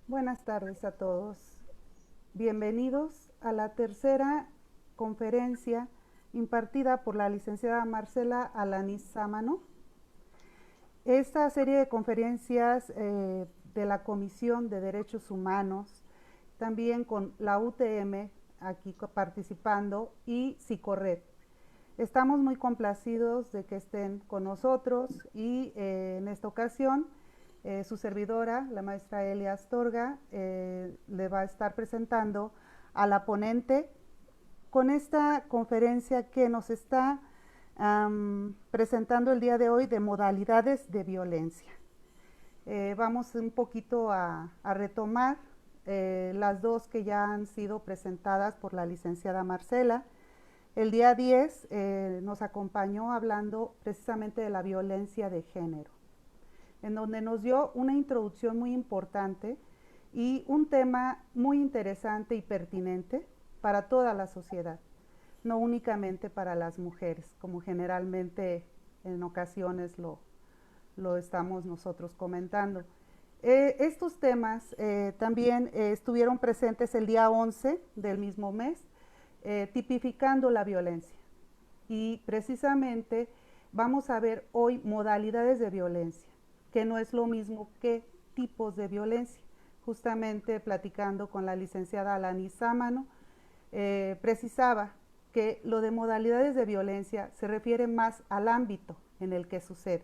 Buenas tardes a todos. Bienvenidos a la tercera conferencia impartida por la licenciada Marcela Alanis Sámano. Esta serie de conferencias de la Comisión de Derechos Humanos, también con la UTM aquí participando y Psicorred. Estamos muy complacidos de que estén con nosotros y en esta ocasión su servidora, la maestra Elia Astorga, le va a estar presentando a la ponente con esta conferencia que nos está presentando el día de hoy de modalidades de violencia. Vamos un poquito a retomar las dos que ya han sido presentadas por la licenciada Marcela. El día 10 nos acompañó hablando precisamente de la violencia de género, en donde nos dio una introducción muy importante y un tema muy interesante y pertinente para toda la sociedad, no únicamente para las mujeres, como generalmente en ocasiones lo estamos nosotros comentando. Estos temas también estuvieron presentes el día 11 del mismo mes, tipificando la violencia. Y precisamente vamos a ver hoy modalidades de violencia, que no es lo mismo que tipos de violencia. Justamente platicando con la licenciada Alanis Sámano, precisaba que lo de modalidades de violencia se refiere más al ámbito en el que sucede.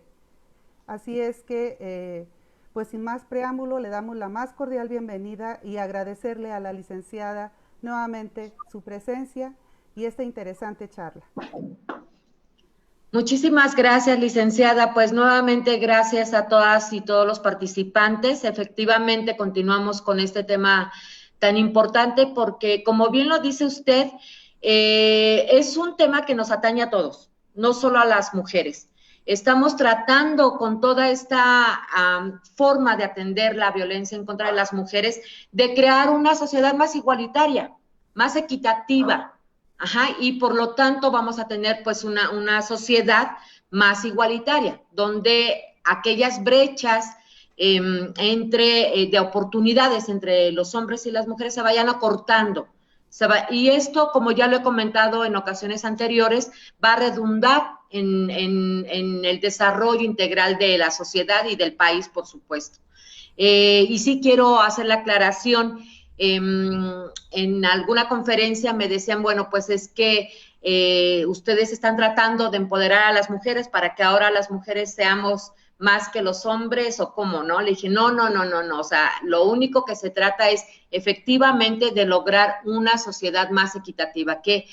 Así es que, pues sin más preámbulo, le damos la más cordial bienvenida y agradecerle a la licenciada nuevamente su presencia y esta interesante charla. Muchísimas gracias, licenciada. Pues nuevamente gracias a todas y todos los participantes. Efectivamente, continuamos con este tema tan importante porque, como bien lo dice usted, es un tema que nos atañe a todos, no solo a las mujeres. Estamos tratando con toda esta forma de atender la violencia en contra de las mujeres, de crear una sociedad más igualitaria, más equitativa. Ajá, y por lo tanto vamos a tener pues una sociedad más igualitaria, donde aquellas brechas de oportunidades entre los hombres y las mujeres se vayan acortando. Y esto, como ya lo he comentado en ocasiones anteriores, va a redundar en el desarrollo integral de la sociedad y del país, por supuesto. Y sí quiero hacer la aclaración. En alguna conferencia me decían, bueno, pues es que ustedes están tratando de empoderar a las mujeres para que ahora las mujeres seamos más que los hombres o cómo, ¿no? Le dije, no, o sea, lo único que se trata es efectivamente de lograr una sociedad más equitativa, que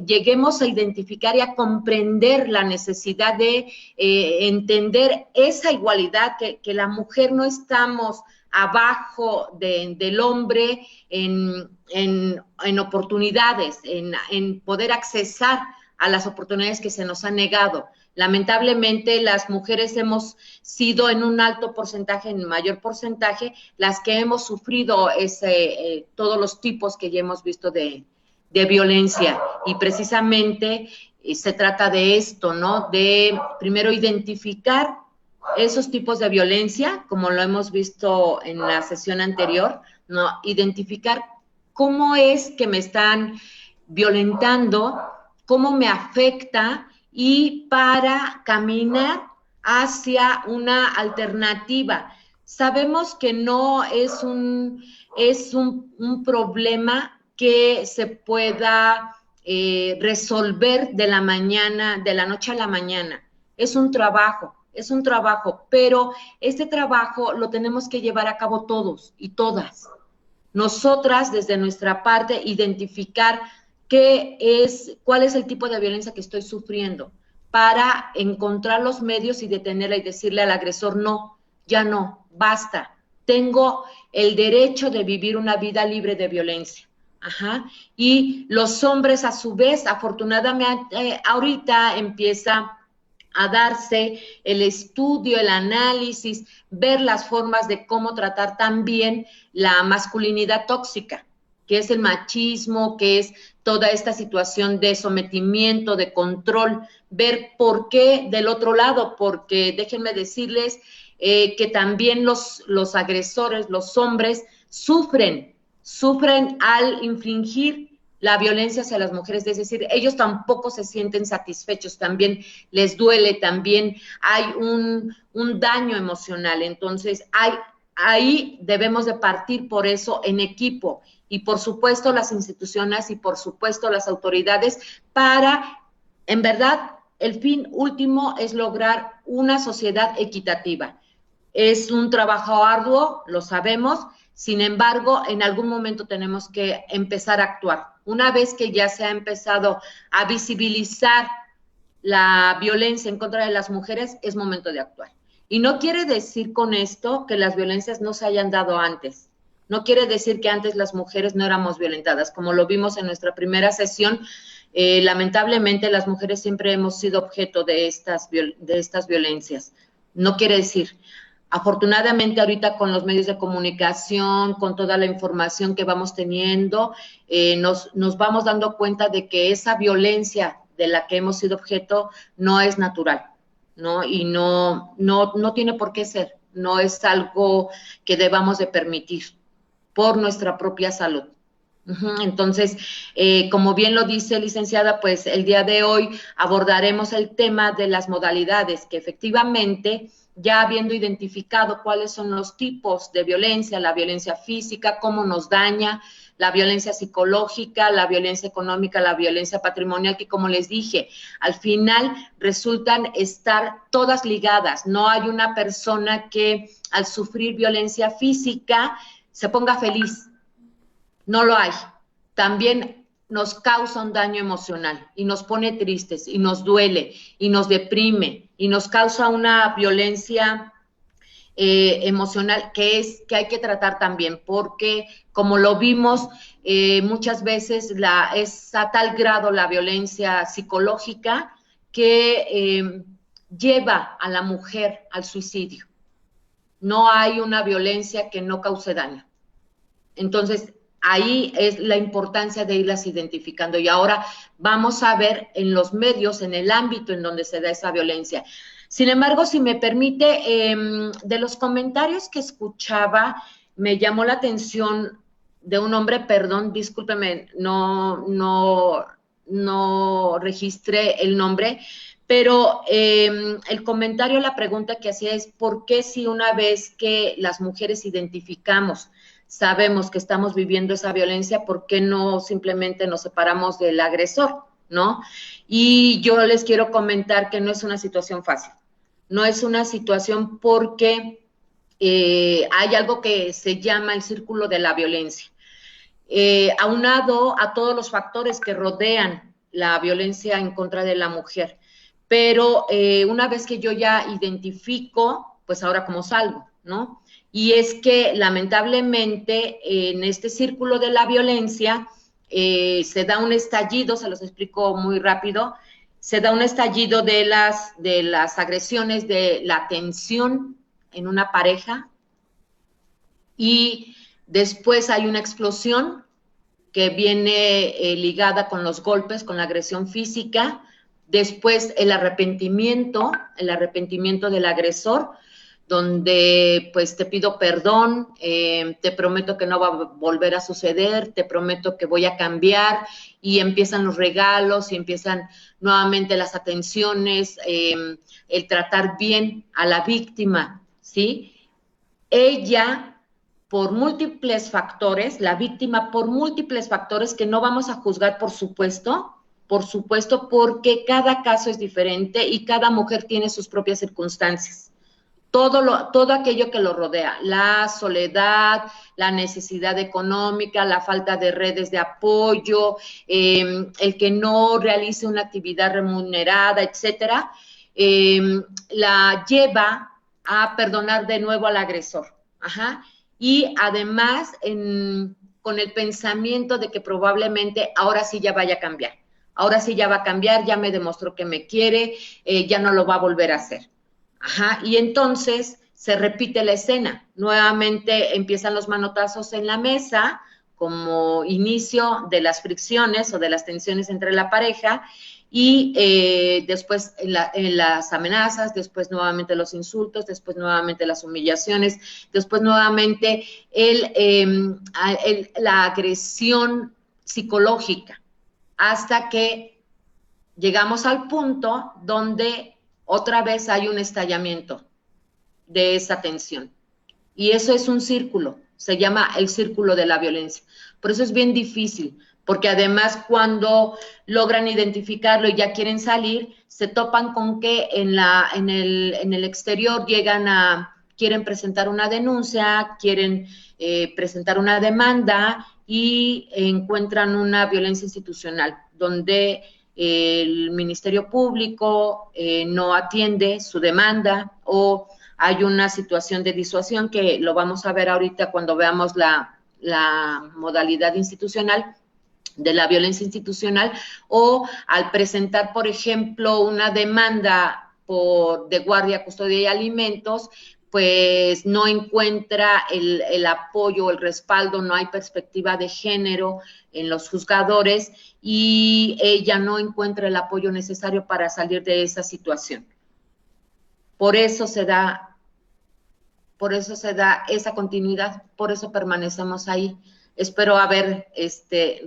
lleguemos a identificar y a comprender la necesidad de entender esa igualdad, que la mujer no estamos abajo del hombre en oportunidades, en poder accesar a las oportunidades que se nos han negado. Lamentablemente, las mujeres hemos sido en un alto porcentaje, en mayor porcentaje, las que hemos sufrido todos los tipos que ya hemos visto de violencia. Y precisamente se trata de esto, ¿no? De primero identificar esos tipos de violencia, como lo hemos visto en la sesión anterior, ¿no? Identificar cómo es que me están violentando, cómo me afecta y para caminar hacia una alternativa. Sabemos que no es un problema que se pueda resolver de la noche a la mañana. Es un trabajo, pero este trabajo lo tenemos que llevar a cabo todos y todas. Nosotras, desde nuestra parte, identificar cuál es el tipo de violencia que estoy sufriendo, para encontrar los medios y detenerla y decirle al agresor, no, ya no, basta. Tengo el derecho de vivir una vida libre de violencia. Ajá. Y los hombres, a su vez, afortunadamente, ahorita empieza a darse el estudio, el análisis, ver las formas de cómo tratar también la masculinidad tóxica, que es el machismo, que es toda esta situación de sometimiento, de control, ver por qué del otro lado, porque déjenme decirles, que también los agresores, los hombres, sufren al infligir la violencia hacia las mujeres, es decir, ellos tampoco se sienten satisfechos, también les duele, también hay un daño emocional. Entonces, ahí debemos de partir por eso en equipo, y por supuesto las instituciones y por supuesto las autoridades, para, en verdad, el fin último es lograr una sociedad equitativa. Es un trabajo arduo, lo sabemos. Sin embargo, en algún momento tenemos que empezar a actuar. Una vez que ya se ha empezado a visibilizar la violencia en contra de las mujeres, es momento de actuar. Y no quiere decir con esto que las violencias no se hayan dado antes. No quiere decir que antes las mujeres no éramos violentadas. Como lo vimos en nuestra primera sesión, lamentablemente las mujeres siempre hemos sido objeto de estas violencias. No quiere decir... Afortunadamente, ahorita con los medios de comunicación, con toda la información que vamos teniendo, nos vamos dando cuenta de que esa violencia de la que hemos sido objeto no es natural, ¿no? Y no tiene por qué ser, no es algo que debamos de permitir por nuestra propia salud. Entonces, como bien lo dice, licenciada, pues el día de hoy abordaremos el tema de las modalidades, que efectivamente, ya habiendo identificado cuáles son los tipos de violencia, la violencia física, cómo nos daña, la violencia psicológica, la violencia económica, la violencia patrimonial, que como les dije, al final resultan estar todas ligadas. No hay una persona que al sufrir violencia física se ponga feliz. No lo hay. También nos causa un daño emocional y nos pone tristes y nos duele y nos deprime y nos causa una violencia emocional que hay que tratar también, porque como lo vimos muchas veces es a tal grado la violencia psicológica que lleva a la mujer al suicidio. No hay una violencia que no cause daño. Entonces, ahí es la importancia de irlas identificando. Y ahora vamos a ver en los medios, en el ámbito en donde se da esa violencia. Sin embargo, si me permite, de los comentarios que escuchaba, me llamó la atención de un hombre, perdón, discúlpeme, no registré el nombre, pero el comentario, la pregunta que hacía es, ¿por qué si una vez que las mujeres identificamos, sabemos que estamos viviendo esa violencia, ¿por qué no simplemente nos separamos del agresor, no? Y yo les quiero comentar que no es una situación fácil. No es una situación porque hay algo que se llama el círculo de la violencia. Aunado a todos los factores que rodean la violencia en contra de la mujer. Pero una vez que yo ya identifico, pues ahora cómo salgo, ¿no? Y es que lamentablemente en este círculo de la violencia se da un estallido, se los explico muy rápido, se da un estallido de las agresiones, de la tensión en una pareja, y después hay una explosión que viene ligada con los golpes, con la agresión física, después el arrepentimiento del agresor, donde pues te pido perdón, te prometo que no va a volver a suceder, te prometo que voy a cambiar, y empiezan los regalos y empiezan nuevamente las atenciones, el tratar bien a la víctima, ¿sí? Ella, por múltiples factores, la víctima por múltiples factores que no vamos a juzgar, por supuesto, porque cada caso es diferente y cada mujer tiene sus propias circunstancias. Todo aquello que lo rodea, la soledad, la necesidad económica, la falta de redes de apoyo, el que no realice una actividad remunerada, etcétera, la lleva a perdonar de nuevo al agresor. Ajá. Y además con el pensamiento de que probablemente ahora sí ya vaya a cambiar. Ahora sí ya va a cambiar, ya me demostró que me quiere, ya no lo va a volver a hacer. Ajá, y entonces se repite la escena. Nuevamente empiezan los manotazos en la mesa como inicio de las fricciones o de las tensiones entre la pareja, y después en las amenazas, después nuevamente los insultos, después nuevamente las humillaciones, después nuevamente la agresión psicológica, hasta que llegamos al punto donde otra vez hay un estallamiento de esa tensión. Y eso es un círculo, se llama el círculo de la violencia. Por eso es bien difícil, porque además cuando logran identificarlo y ya quieren salir, se topan con que en el exterior quieren presentar una denuncia, quieren presentar una demanda y encuentran una violencia institucional, donde el Ministerio Público no atiende su demanda o hay una situación de disuasión que lo vamos a ver ahorita cuando veamos la modalidad institucional de la violencia institucional, o al presentar, por ejemplo, una demanda de guardia, custodia y alimentos, pues no encuentra el apoyo, el respaldo, no hay perspectiva de género en los juzgadores y ella no encuentra el apoyo necesario para salir de esa situación. Por eso se da esa continuidad, por eso permanecemos ahí. Espero haber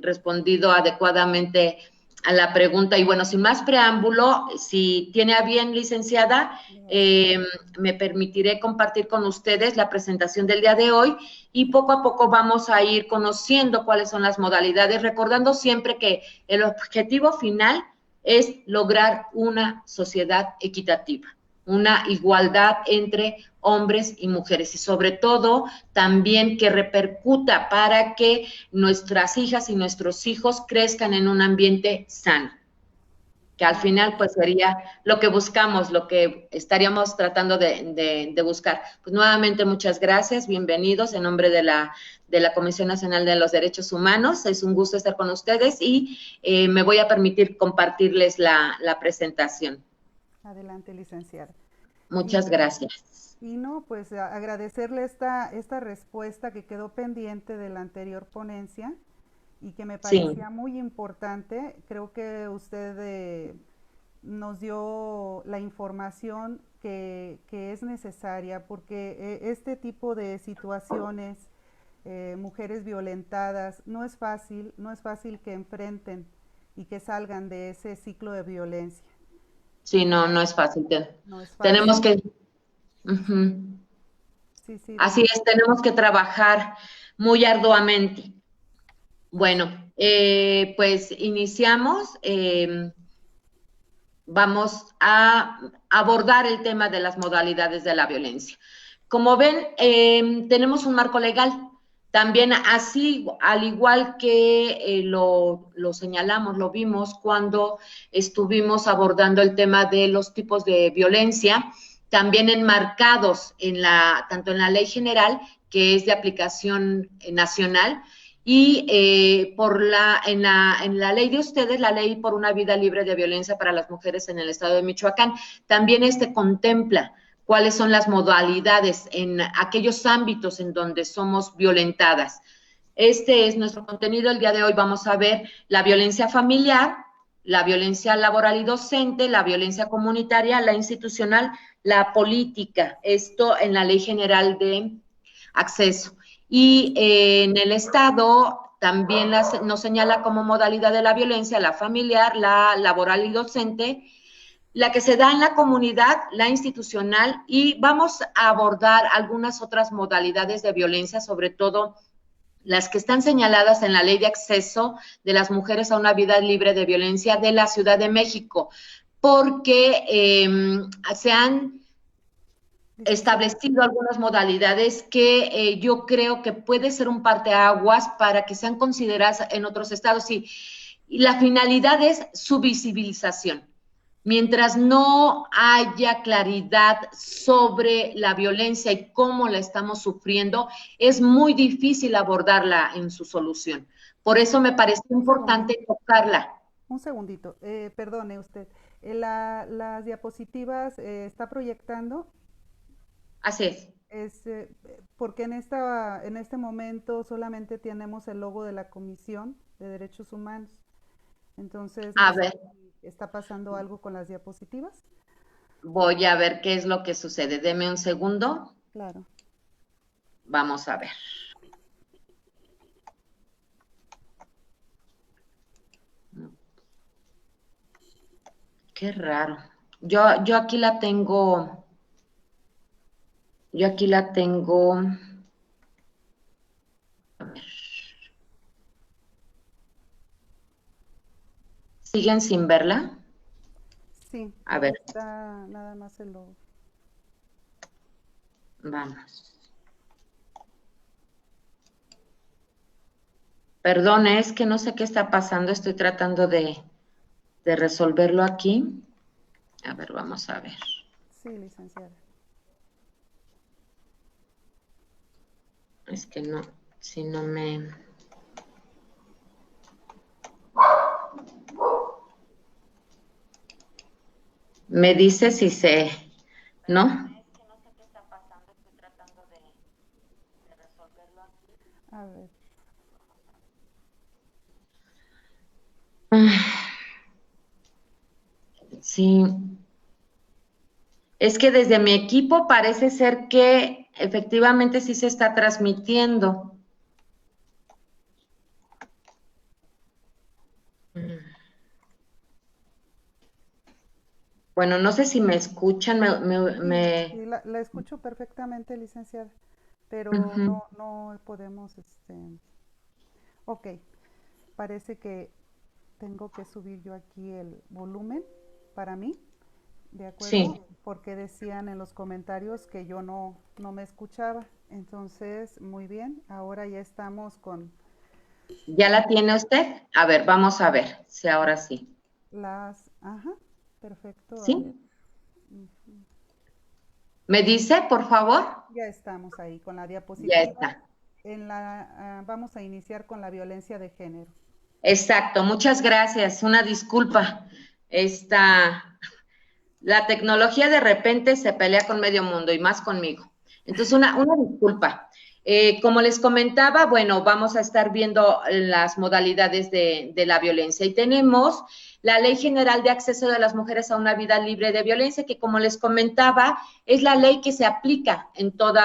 respondido adecuadamente a la pregunta. Y bueno, sin más preámbulo, si tiene a bien, licenciada, me permitiré compartir con ustedes la presentación del día de hoy y poco a poco vamos a ir conociendo cuáles son las modalidades, recordando siempre que el objetivo final es lograr una sociedad equitativa, una igualdad entre hombres y mujeres y sobre todo también que repercuta para que nuestras hijas y nuestros hijos crezcan en un ambiente sano, que al final pues sería lo que buscamos, lo que estaríamos tratando de buscar. Pues nuevamente muchas gracias, bienvenidos en nombre de la Comisión Nacional de los Derechos Humanos, es un gusto estar con ustedes y me voy a permitir compartirles la presentación. Adelante, licenciada. Muchas gracias. Y no, pues agradecerle esta respuesta que quedó pendiente de la anterior ponencia y que me parecía muy importante. Creo que usted nos dio la información que es necesaria porque este tipo de situaciones, mujeres violentadas, no es fácil que enfrenten y que salgan de ese ciclo de violencia. Sí, no es fácil. No es fácil. Tenemos que... Sí, así es, tenemos que trabajar muy arduamente. Bueno, pues iniciamos. Vamos a abordar el tema de las modalidades de la violencia. Como ven, tenemos un marco legal. También así, al igual que lo señalamos, lo vimos cuando estuvimos abordando el tema de los tipos de violencia, también enmarcados tanto en la ley general, que es de aplicación nacional, y en la ley de ustedes, la ley por una vida libre de violencia para las mujeres en el estado de Michoacán, también contempla cuáles son las modalidades en aquellos ámbitos en donde somos violentadas. Este es nuestro contenido. El día de hoy vamos a ver la violencia familiar, la violencia laboral y docente, la violencia comunitaria, la institucional, la política. Esto en la Ley General de Acceso. Y en el Estado también nos señala como modalidad de la violencia la familiar, la laboral y docente, la que se da en la comunidad, la institucional, y vamos a abordar algunas otras modalidades de violencia, sobre todo las que están señaladas en la Ley de Acceso de las Mujeres a una Vida Libre de Violencia de la Ciudad de México, porque se han establecido algunas modalidades que yo creo que puede ser un parteaguas para que sean consideradas en otros estados y la finalidad es su visibilización. Mientras no haya claridad sobre la violencia y cómo la estamos sufriendo, es muy difícil abordarla en su solución. Por eso me parece importante tocarla. Un segundito, perdone usted. Las diapositivas está proyectando. Así es. Porque en este momento solamente tenemos el logo de la Comisión de Derechos Humanos. Entonces, a ver. ¿Está pasando algo con las diapositivas? Voy a ver qué es lo que sucede. Deme un segundo. Claro. Vamos a ver. Qué raro. Yo aquí la tengo. Yo aquí la tengo. A ver. ¿Siguen sin verla? Sí, A ver. está nada más el logo. Vamos. Perdone, es que no sé qué está pasando. Estoy tratando de resolverlo aquí. A ver, vamos a ver. Sí, licenciada. Es que no, si no me... Me dice si se... ¿No? Es que no sé qué está pasando. Estoy tratando de resolverlo aquí. A ver. Sí. Es que desde mi equipo parece ser que efectivamente sí se está transmitiendo. Bueno, no sé si me escuchan, Sí, la escucho perfectamente, licenciada, pero uh-huh. no podemos, ok, parece que tengo que subir yo aquí el volumen para mí, ¿de acuerdo? Sí. Porque decían en los comentarios que yo no me escuchaba. Entonces, muy bien, ahora ya estamos con ¿Ya la tiene usted? A ver, vamos a ver si ahora sí. ajá, perfecto, a ver. ¿Sí? ¿Me dice, por favor? Ya estamos ahí con la Ya diapositiva. está. Vamos a iniciar con la violencia de género. Exacto, muchas gracias. Una disculpa. La tecnología de repente se pelea con medio mundo y más conmigo. Entonces, una disculpa. Como les comentaba, bueno, vamos a estar viendo las modalidades de la violencia y tenemos la Ley General de Acceso de las Mujeres a una Vida Libre de Violencia, que como les comentaba, es la ley que se aplica en todo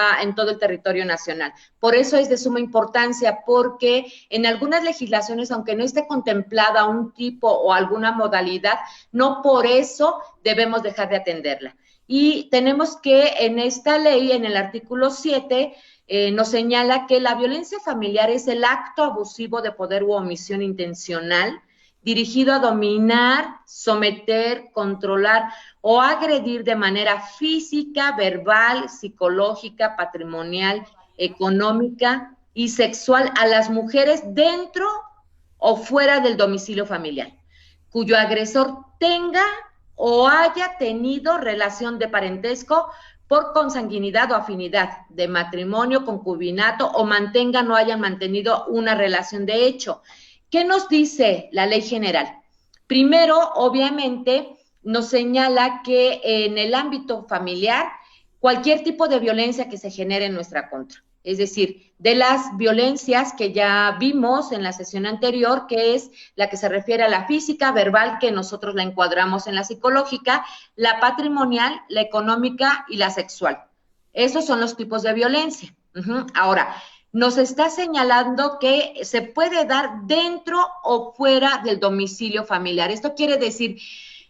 el territorio nacional. Por eso es de suma importancia, porque en algunas legislaciones, aunque no esté contemplada un tipo o alguna modalidad, no por eso debemos dejar de atenderla. Y tenemos que en esta ley, en el artículo 7, nos señala que la violencia familiar es el acto abusivo de poder u omisión intencional dirigido a dominar, someter, controlar o agredir de manera física, verbal, psicológica, patrimonial, económica y sexual a las mujeres dentro o fuera del domicilio familiar, cuyo agresor tenga o haya tenido relación de parentesco por consanguinidad o afinidad, de matrimonio, concubinato o mantengan o hayan mantenido una relación de hecho. ¿Qué nos dice la ley general? Primero, obviamente, nos señala que en el ámbito familiar, cualquier tipo de violencia que se genere en nuestra contra, es decir, de las violencias que ya vimos en la sesión anterior, que es la que se refiere a la física, verbal, que nosotros la encuadramos en la psicológica, la patrimonial, la económica y la sexual. Esos son los tipos de violencia. Ahora, nos está señalando que se puede dar dentro o fuera del domicilio familiar. Esto quiere decir,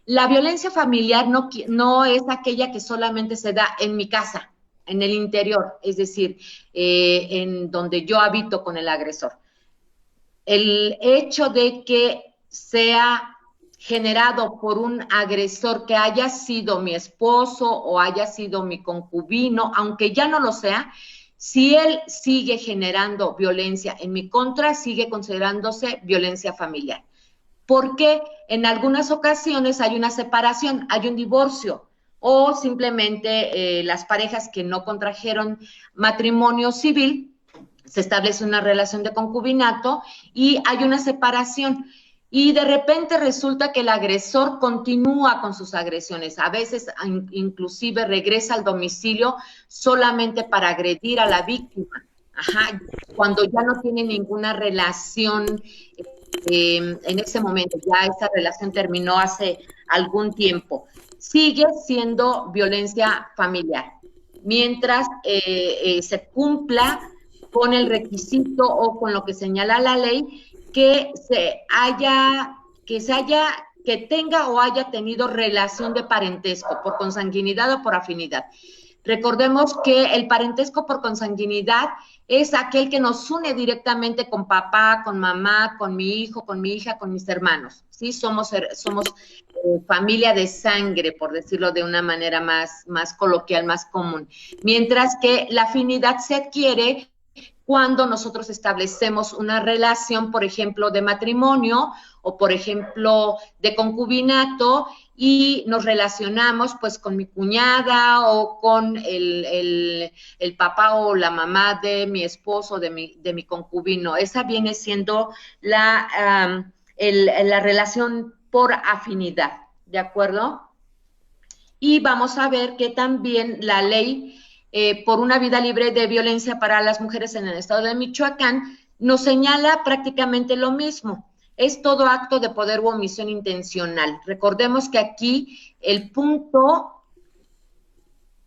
la violencia familiar no es aquella que solamente se da en mi casa, en el interior, es decir, en donde yo habito con el agresor. El hecho de que sea generado por un agresor que haya sido mi esposo o haya sido mi concubino, aunque ya no lo sea, si él sigue generando violencia en mi contra, sigue considerándose violencia familiar. Porque en algunas ocasiones hay una separación, hay un divorcio, o simplemente las parejas que no contrajeron matrimonio civil, se establece una relación de concubinato y hay una separación. Y de repente resulta que el agresor continúa con sus agresiones, a veces inclusive regresa al domicilio solamente para agredir a la víctima, cuando ya no tiene ninguna relación en ese momento, ya esa relación terminó hace algún tiempo, sigue siendo violencia familiar, mientras se cumpla con el requisito o con lo que señala la ley, que tenga o haya tenido relación de parentesco por consanguinidad o por afinidad. Recordemos que el parentesco por consanguinidad es aquel que nos une directamente con papá, con mamá, con mi hijo, con mi hija, con mis hermanos, ¿sí? Somos familia de sangre, por decirlo de una manera más coloquial, más común. Mientras que la afinidad se adquiere cuando nosotros establecemos una relación, por ejemplo, de matrimonio o, por ejemplo, de concubinato, y nos relacionamos pues con mi cuñada o con el papá o la mamá de mi esposo, de mi concubino. Esa viene siendo la relación por afinidad, ¿de acuerdo? Y vamos a ver que también la ley por una vida libre de violencia para las mujeres en el estado de Michoacán nos señala prácticamente lo mismo. Es todo acto de poder u omisión intencional. Recordemos que aquí el punto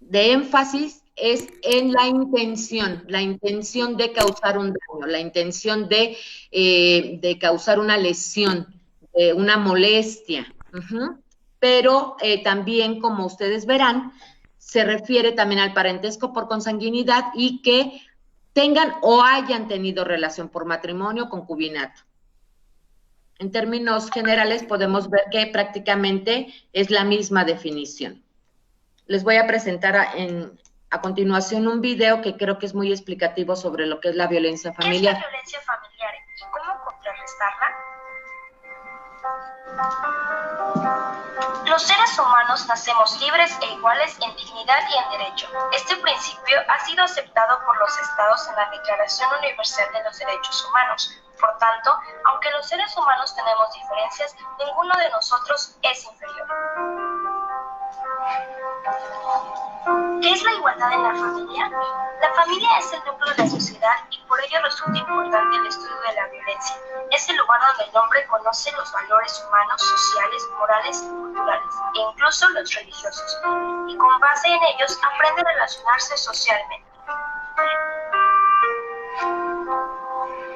de énfasis es en la intención de causar un daño, la intención de causar una lesión, una molestia. Pero también, como ustedes verán, se refiere también al parentesco por consanguinidad y que tengan o hayan tenido relación por matrimonio o concubinato. En términos generales podemos ver que prácticamente es la misma definición. Les voy a presentar a continuación un video que creo que es muy explicativo sobre lo que es la violencia familiar. ¿Qué es la violencia familiar y cómo contrarrestarla? Los seres humanos nacemos libres e iguales en dignidad y en derecho. Este principio ha sido aceptado por los estados en la Declaración Universal de los Derechos Humanos. Por tanto, aunque los seres humanos tenemos diferencias, ninguno de nosotros es inferior. ¿Qué es la igualdad en la familia? La familia es el núcleo de la sociedad y por ello resulta importante el estudio de la violencia. Es el lugar donde el hombre conoce los valores humanos, sociales, morales y culturales, e incluso los religiosos, y con base en ellos aprende a relacionarse socialmente.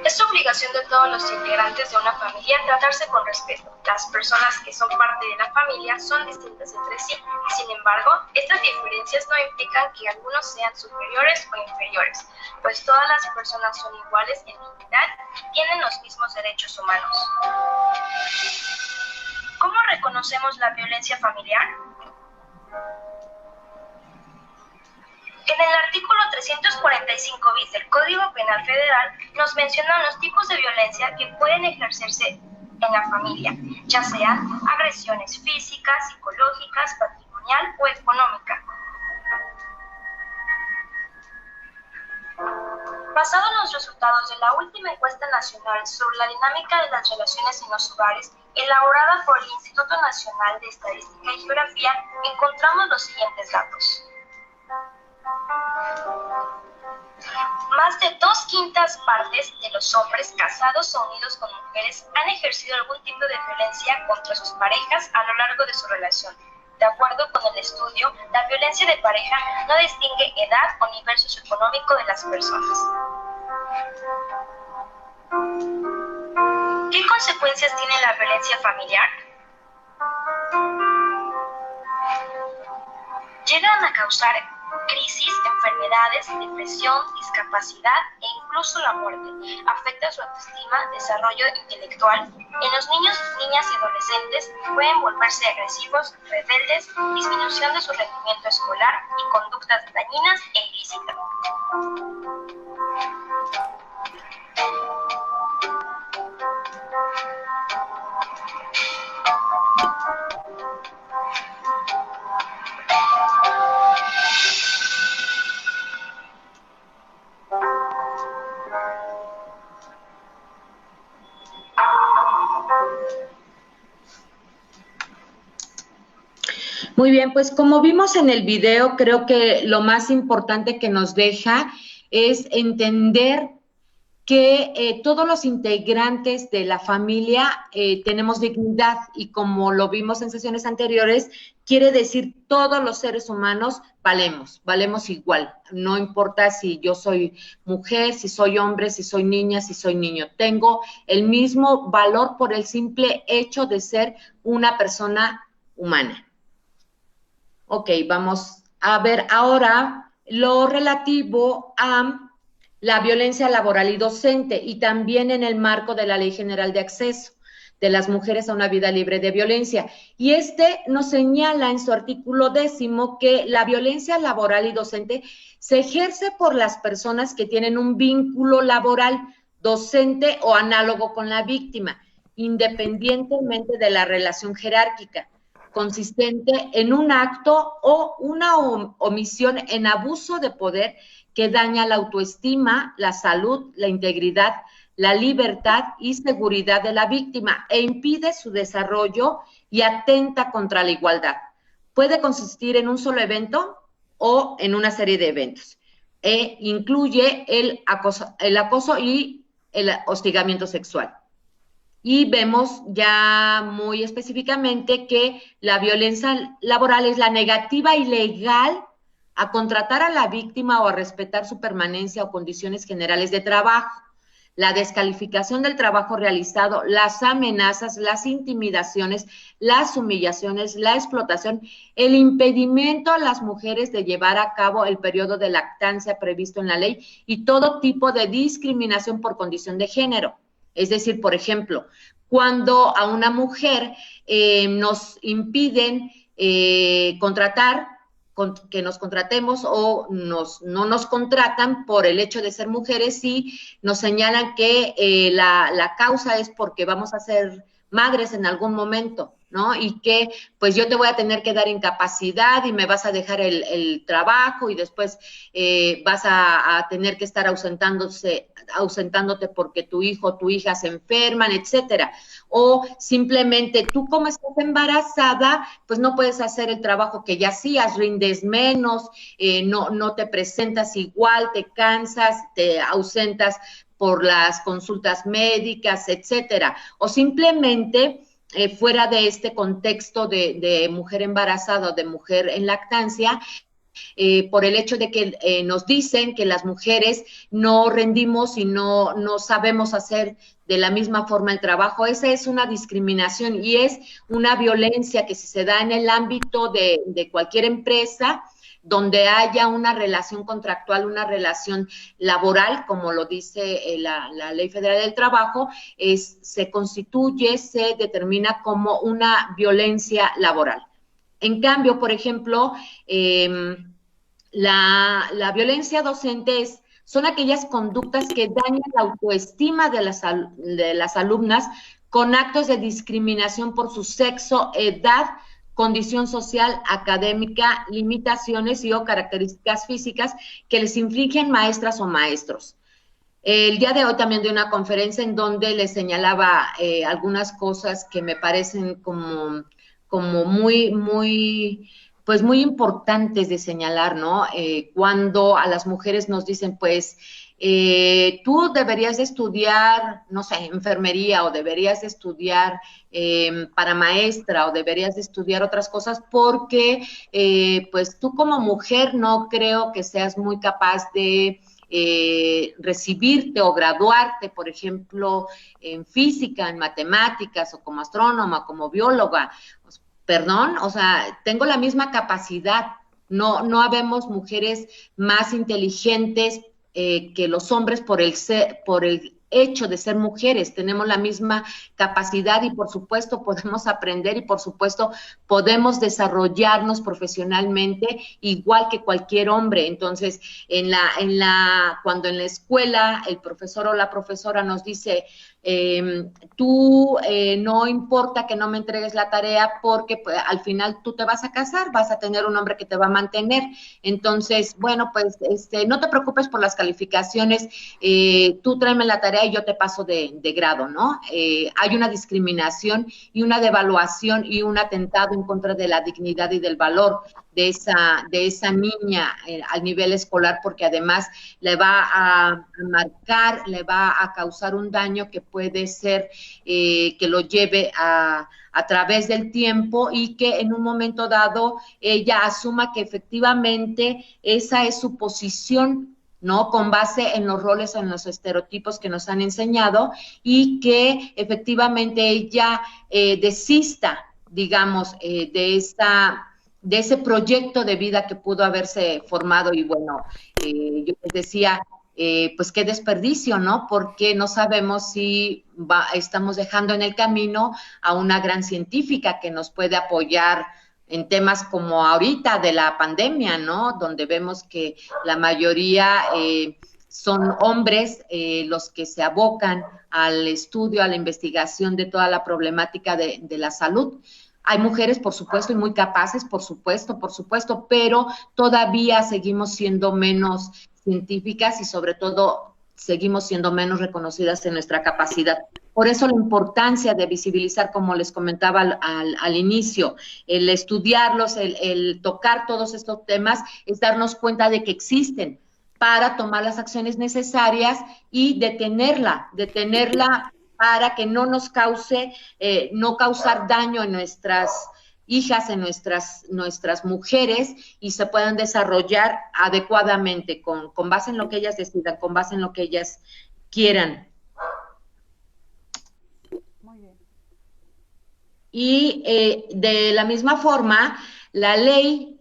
Es obligación de todos los integrantes de una familia tratarse con respeto. Las personas que son parte de la familia son distintas entre sí. Sin embargo, estas diferencias no implican que algunos sean superiores o inferiores, pues todas las personas son iguales en dignidad y tienen los mismos derechos humanos. ¿Cómo reconocemos la violencia familiar? En el artículo 345 bis del Código Penal Federal nos mencionan los tipos de violencia que pueden ejercerse en la familia, ya sean agresiones físicas, psicológicas, patrimonial o económica. Basado en los resultados de la última encuesta nacional sobre la dinámica de las relaciones en los hogares, elaborada por el Instituto Nacional de Estadística y Geografía, encontramos los siguientes datos. Más de 2/5 partes de los hombres casados o unidos con mujeres han ejercido algún tipo de violencia contra sus parejas a lo largo de su relación. De acuerdo con el estudio, la violencia de pareja no distingue edad o nivel socioeconómico de las personas. ¿Qué consecuencias tiene la violencia familiar? Llegan a causar crisis, enfermedades, depresión, discapacidad e incluso la muerte. Afecta su autoestima, desarrollo intelectual. En los niños, niñas y adolescentes pueden volverse agresivos, rebeldes, disminución de su rendimiento escolar y conductas dañinas e ilícitas. Muy bien, pues como vimos en el video, creo que lo más importante que nos deja es entender que todos los integrantes de la familia tenemos dignidad y como lo vimos en sesiones anteriores, quiere decir todos los seres humanos valemos igual, no importa si yo soy mujer, si soy hombre, si soy niña, si soy niño, tengo el mismo valor por el simple hecho de ser una persona humana. Ok, vamos a ver ahora lo relativo a la violencia laboral y docente, y también en el marco de la Ley General de Acceso de las Mujeres a una Vida Libre de Violencia. Y nos señala en su artículo 10 que la violencia laboral y docente se ejerce por las personas que tienen un vínculo laboral, docente o análogo con la víctima, independientemente de la relación jerárquica, consistente en un acto o una omisión en abuso de poder que daña la autoestima, la salud, la integridad, la libertad y seguridad de la víctima e impide su desarrollo y atenta contra la igualdad. Puede consistir en un solo evento o en una serie de eventos. Incluye el acoso y el hostigamiento sexual. Y vemos ya muy específicamente que la violencia laboral es la negativa ilegal a contratar a la víctima o a respetar su permanencia o condiciones generales de trabajo, la descalificación del trabajo realizado, las amenazas, las intimidaciones, las humillaciones, la explotación, el impedimento a las mujeres de llevar a cabo el periodo de lactancia previsto en la ley y todo tipo de discriminación por condición de género. Es decir, por ejemplo, cuando a una mujer nos impiden contratar, que nos contratemos o no nos contratan por el hecho de ser mujeres y nos señalan que la causa es porque vamos a ser madres en algún momento, ¿no? Y que pues yo te voy a tener que dar incapacidad y me vas a dejar el trabajo y después vas a tener que estar ausentándote porque tu hijo o tu hija se enferman, etcétera. O simplemente tú como estás embarazada, pues no puedes hacer el trabajo que ya hacías, rindes menos, no te presentas igual, te cansas, te ausentas por las consultas médicas, etcétera. O simplemente fuera de este contexto de mujer embarazada o de mujer en lactancia, por el hecho de que nos dicen que las mujeres no rendimos y no sabemos hacer de la misma forma el trabajo. Esa es una discriminación y es una violencia que si se da en el ámbito de cualquier empresa, donde haya una relación contractual, una relación laboral, como lo dice la Ley Federal del Trabajo, se constituye, se determina como una violencia laboral. En cambio, por ejemplo, la violencia docente son aquellas conductas que dañan la autoestima de las alumnas con actos de discriminación por su sexo, edad, condición social, académica, limitaciones y o características físicas que les infligen maestras o maestros. El día de hoy también di una conferencia en donde les señalaba algunas cosas que me parecen como muy importantes de señalar, ¿no? Cuando a las mujeres nos dicen, pues, tú deberías de estudiar, no sé, enfermería, o deberías de estudiar para maestra, o deberías de estudiar otras cosas, porque, pues, tú como mujer no creo que seas muy capaz de recibirte o graduarte, por ejemplo, en física, en matemáticas, o como astrónoma, como bióloga. Perdón, o sea, tengo la misma capacidad. No habemos mujeres más inteligentes que los hombres por el hecho de ser mujeres. Tenemos la misma capacidad y por supuesto podemos aprender y por supuesto podemos desarrollarnos profesionalmente igual que cualquier hombre. Entonces, cuando en la escuela el profesor o la profesora nos dice, tú no importa que no me entregues la tarea porque pues, al final tú te vas a casar, vas a tener un hombre que te va a mantener. Entonces, bueno, pues no te preocupes por las calificaciones, tú tráeme la tarea tarea y yo te paso de grado, ¿no? Hay una discriminación y una devaluación y un atentado en contra de la dignidad y del valor de esa niña al nivel escolar, porque además le va a marcar, le va a causar un daño que puede ser que lo lleve a través del tiempo y que en un momento dado ella asuma que efectivamente esa es su posición, ¿no? Con base en los roles, en los estereotipos que nos han enseñado y que efectivamente ella desista, digamos, de ese proyecto de vida que pudo haberse formado. Y bueno, yo les decía, pues qué desperdicio, ¿no? Porque no sabemos si estamos dejando en el camino a una gran científica que nos puede apoyar en temas como ahorita de la pandemia, ¿no? Donde vemos que la mayoría son hombres los que se abocan al estudio, a la investigación de toda la problemática de la salud. Hay mujeres, por supuesto, y muy capaces, por supuesto, pero todavía seguimos siendo menos científicas y sobre todo seguimos siendo menos reconocidas en nuestra capacidad. Por eso la importancia de visibilizar, como les comentaba al inicio, el estudiarlos, el tocar todos estos temas, es darnos cuenta de que existen para tomar las acciones necesarias y detenerla para que no nos cause, no causar daño en nuestras hijas, en nuestras mujeres y se puedan desarrollar adecuadamente con base en lo que ellas decidan, con base en lo que ellas quieran. Muy bien. Y de la misma forma, la ley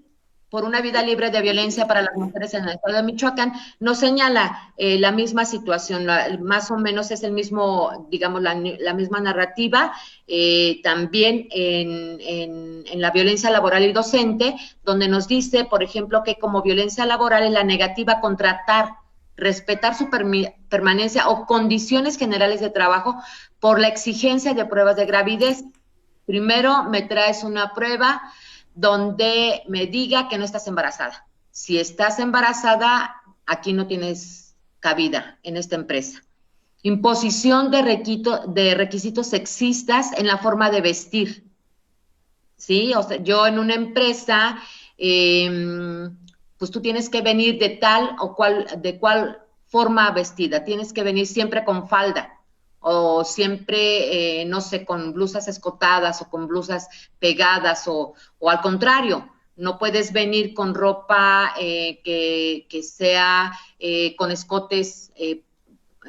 por una vida libre de violencia para las mujeres en el estado de Michoacán nos señala la misma situación, más o menos es el mismo, digamos, la misma narrativa, también en la violencia laboral y docente, donde nos dice, por ejemplo, que como violencia laboral es la negativa a contratar, respetar su permanencia o condiciones generales de trabajo por la exigencia de pruebas de gravidez. Primero me traes una prueba donde me diga que no estás embarazada. Si estás embarazada, aquí no tienes cabida en esta empresa. Imposición de requisitos sexistas en la forma de vestir. ¿Sí? O sea, yo en una empresa, pues tú tienes que venir de tal o de cual forma vestida. Tienes que venir siempre con falda o siempre, no sé, con blusas escotadas o con blusas pegadas o al contrario, no puedes venir con ropa que sea con escotes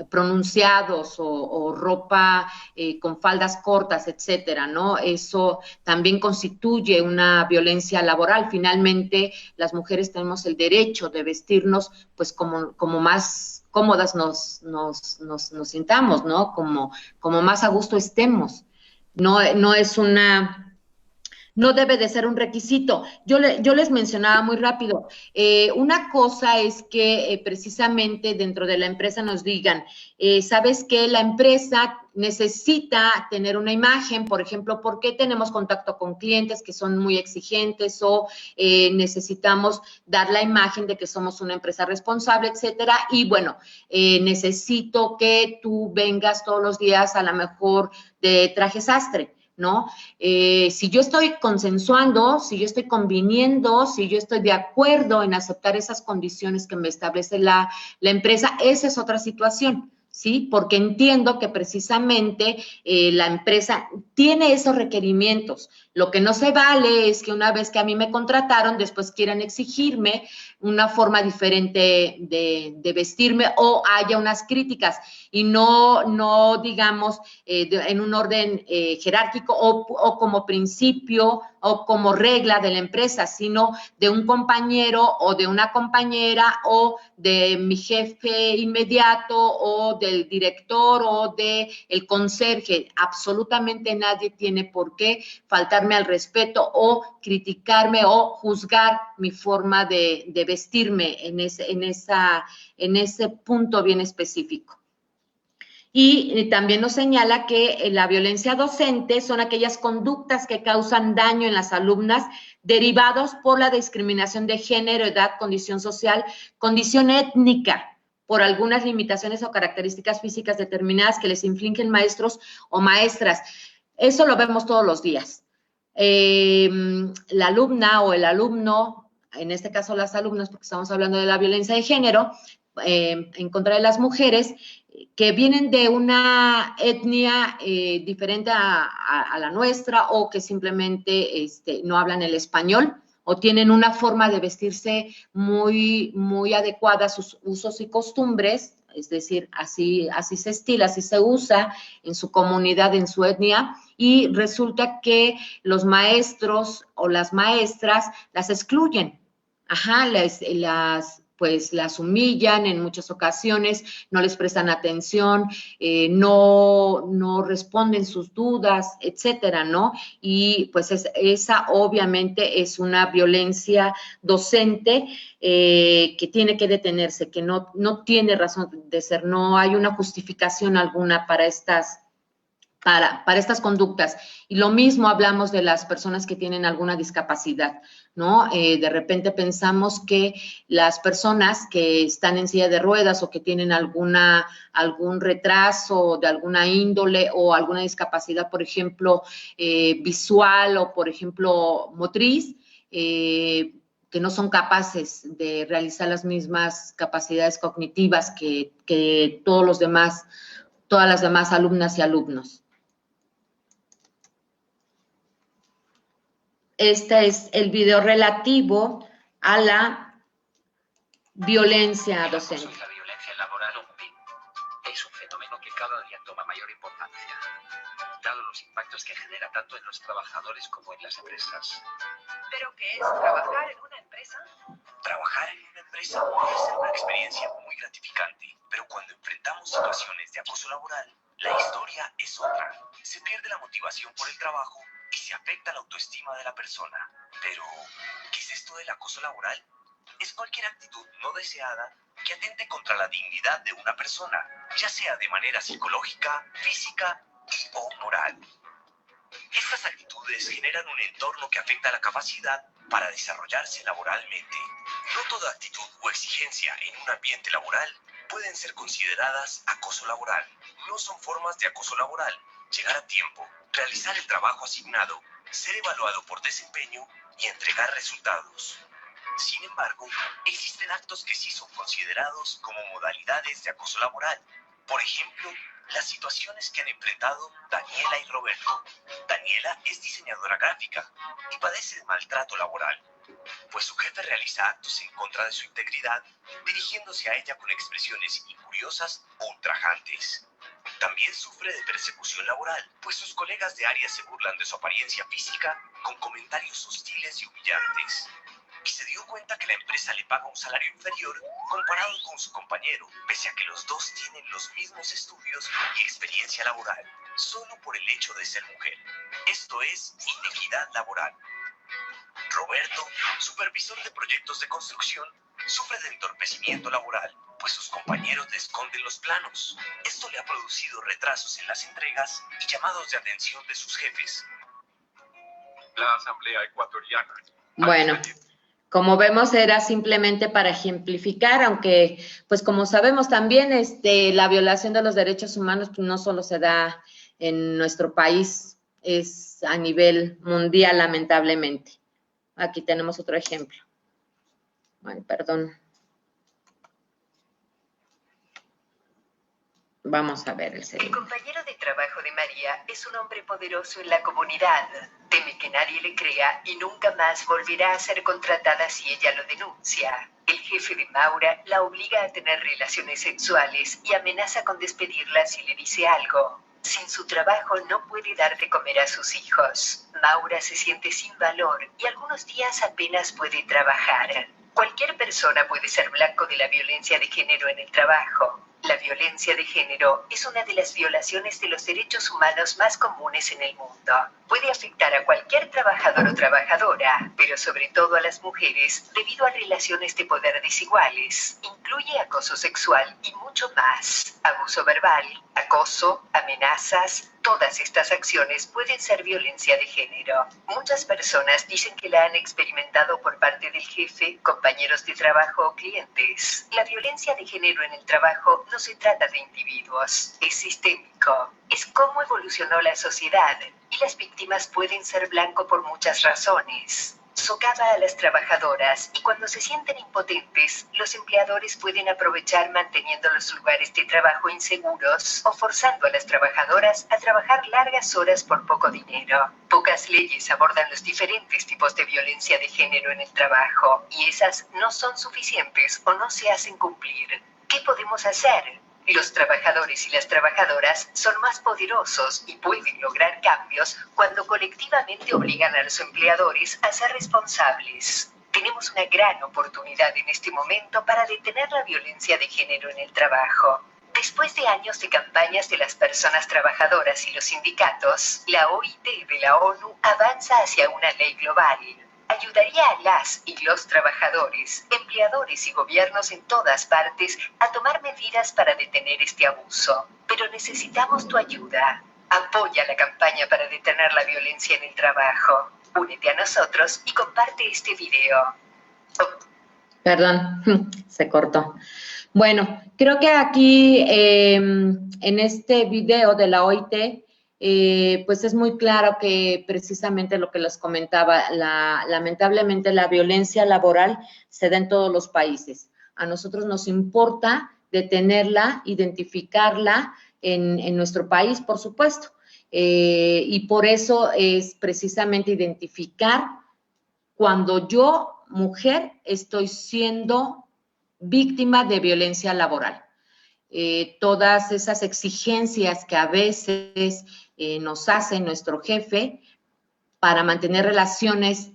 pronunciados o ropa con faldas cortas, etcétera, ¿no? Eso también constituye una violencia laboral. Finalmente, las mujeres tenemos el derecho de vestirnos, pues, como más cómodas nos sintamos, ¿no? Como más a gusto estemos. No debe de ser un requisito. Yo les mencionaba muy rápido, una cosa es que precisamente dentro de la empresa nos digan, ¿sabes qué? La empresa necesita tener una imagen, por ejemplo, ¿por qué tenemos contacto con clientes que son muy exigentes o necesitamos dar la imagen de que somos una empresa responsable, etcétera? Y bueno, necesito que tú vengas todos los días a lo mejor de traje sastre, ¿no? Si yo estoy consensuando, si yo estoy conviniendo, si yo estoy de acuerdo en aceptar esas condiciones que me establece la empresa, esa es otra situación, ¿sí? Porque entiendo que precisamente la empresa tiene esos requerimientos. Lo que no se vale es que una vez que a mí me contrataron, después quieran exigirme una forma diferente de vestirme o haya unas críticas y no digamos, en un orden jerárquico o como principio o como regla de la empresa, sino de un compañero o de una compañera o de mi jefe inmediato o del director o del conserje. Absolutamente nadie tiene por qué faltarme al respeto o criticarme o juzgar mi forma de vestirme en ese punto bien específico. Y también nos señala que la violencia docente son aquellas conductas que causan daño en las alumnas derivados por la discriminación de género, edad, condición social, condición étnica, por algunas limitaciones o características físicas determinadas que les infligen maestros o maestras. Eso lo vemos todos los días. La alumna o el alumno, en este caso las alumnas, porque estamos hablando de la violencia de género, en contra de las mujeres, que vienen de una etnia diferente a la nuestra o que simplemente no hablan el español o tienen una forma de vestirse muy, muy adecuada a sus usos y costumbres, es decir, así se estila, así se usa en su comunidad, en su etnia, y resulta que los maestros o las maestras las excluyen, las humillan en muchas ocasiones, no les prestan atención, no responden sus dudas, etcétera, ¿no? Y pues esa obviamente es una violencia docente que tiene que detenerse, que no tiene razón de ser, no hay una justificación alguna para estas conductas. Y lo mismo hablamos de las personas que tienen alguna discapacidad, ¿no? De repente pensamos que las personas que están en silla de ruedas o que tienen algún retraso de alguna índole o alguna discapacidad, por ejemplo, visual o, por ejemplo, motriz, que no son capaces de realizar las mismas capacidades cognitivas que todas las demás alumnas y alumnos. Este es el video relativo a la violencia docente. La violencia laboral es un fenómeno que cada día toma mayor importancia, dado los impactos que genera tanto en los trabajadores como en las empresas. ¿Pero qué es trabajar en una empresa? Trabajar en una empresa puede ser una experiencia muy gratificante, pero cuando enfrentamos situaciones de acoso laboral, la historia es otra. Se pierde la motivación por el trabajo y se afecta la autoestima de la persona. Pero, ¿qué es esto del acoso laboral? Es cualquier actitud no deseada que atente contra la dignidad de una persona, ya sea de manera psicológica, física o moral. Estas actitudes generan un entorno que afecta la capacidad para desarrollarse laboralmente. No toda actitud o exigencia en un ambiente laboral pueden ser consideradas acoso laboral. No son formas de acoso laboral: llegar a tiempo, realizar el trabajo asignado, ser evaluado por desempeño y entregar resultados. Sin embargo, existen actos que sí son considerados como modalidades de acoso laboral. Por ejemplo, las situaciones que han enfrentado Daniela y Roberto. Daniela es diseñadora gráfica y padece de maltrato laboral, pues su jefe realiza actos en contra de su integridad, dirigiéndose a ella con expresiones injuriosas o ultrajantes. También sufre de persecución laboral, pues sus colegas de área se burlan de su apariencia física con comentarios hostiles y humillantes. Y se dio cuenta que la empresa le paga un salario inferior comparado con su compañero, pese a que los dos tienen los mismos estudios y experiencia laboral, solo por el hecho de ser mujer. Esto es inequidad laboral. Roberto, supervisor de proyectos de construcción, sufre de entorpecimiento laboral, pues sus compañeros le esconden los planos. Esto le ha producido retrasos en las entregas y llamados de atención de sus jefes. La Asamblea Ecuatoriana. Bueno, como vemos, era simplemente para ejemplificar, aunque, pues como sabemos también, la violación de los derechos humanos no solo se da en nuestro país, es a nivel mundial, lamentablemente. Aquí tenemos otro ejemplo. Ay, perdón. Vamos a ver el segundo. El compañero de trabajo de María es un hombre poderoso en la comunidad. Teme que nadie le crea y nunca más volverá a ser contratada si ella lo denuncia. El jefe de Maura la obliga a tener relaciones sexuales y amenaza con despedirla si le dice algo. Sin su trabajo no puede dar de comer a sus hijos. Maura se siente sin valor y algunos días apenas puede trabajar. Cualquier persona puede ser blanco de la violencia de género en el trabajo. La violencia de género es una de las violaciones de los derechos humanos más comunes en el mundo. Puede afectar a cualquier trabajador o trabajadora, pero sobre todo a las mujeres debido a relaciones de poder desiguales. incluye acoso sexual y mucho más. Abuso verbal, acoso, amenazas, todas estas acciones pueden ser violencia de género. Muchas personas dicen que la han experimentado por parte del jefe, compañeros de trabajo o clientes. La violencia de género en el trabajo no se trata de individuos, es sistémico. Es cómo evolucionó la sociedad y las víctimas pueden ser blanco por muchas razones. Socava a las trabajadoras y cuando se sienten impotentes, los empleadores pueden aprovechar manteniendo los lugares de trabajo inseguros o forzando a las trabajadoras a trabajar largas horas por poco dinero. Pocas leyes abordan los diferentes tipos de violencia de género en el trabajo y esas no son suficientes o no se hacen cumplir. ¿Qué podemos hacer? Los trabajadores y las trabajadoras son más poderosos y pueden lograr cambios cuando colectivamente obligan a los empleadores a ser responsables. Tenemos una gran oportunidad en este momento para detener la violencia de género en el trabajo. Después de años de campañas de las personas trabajadoras y los sindicatos, la OIT de la ONU avanza hacia una ley global. Ayudaría a las y los trabajadores, empleadores y gobiernos en todas partes a tomar medidas para detener este abuso. Pero necesitamos tu ayuda. Apoya la campaña para detener la violencia en el trabajo. Únete a nosotros y comparte este video. Perdón, se cortó. Bueno, creo que aquí en este video de la OIT, pues es muy claro que precisamente lo que les comentaba, lamentablemente la violencia laboral se da en todos los países. A nosotros nos importa detenerla, identificarla en nuestro país, por supuesto. Y por eso es precisamente identificar cuando yo, mujer, estoy siendo víctima de violencia laboral. Todas esas exigencias que a veces nos hace nuestro jefe para mantener relaciones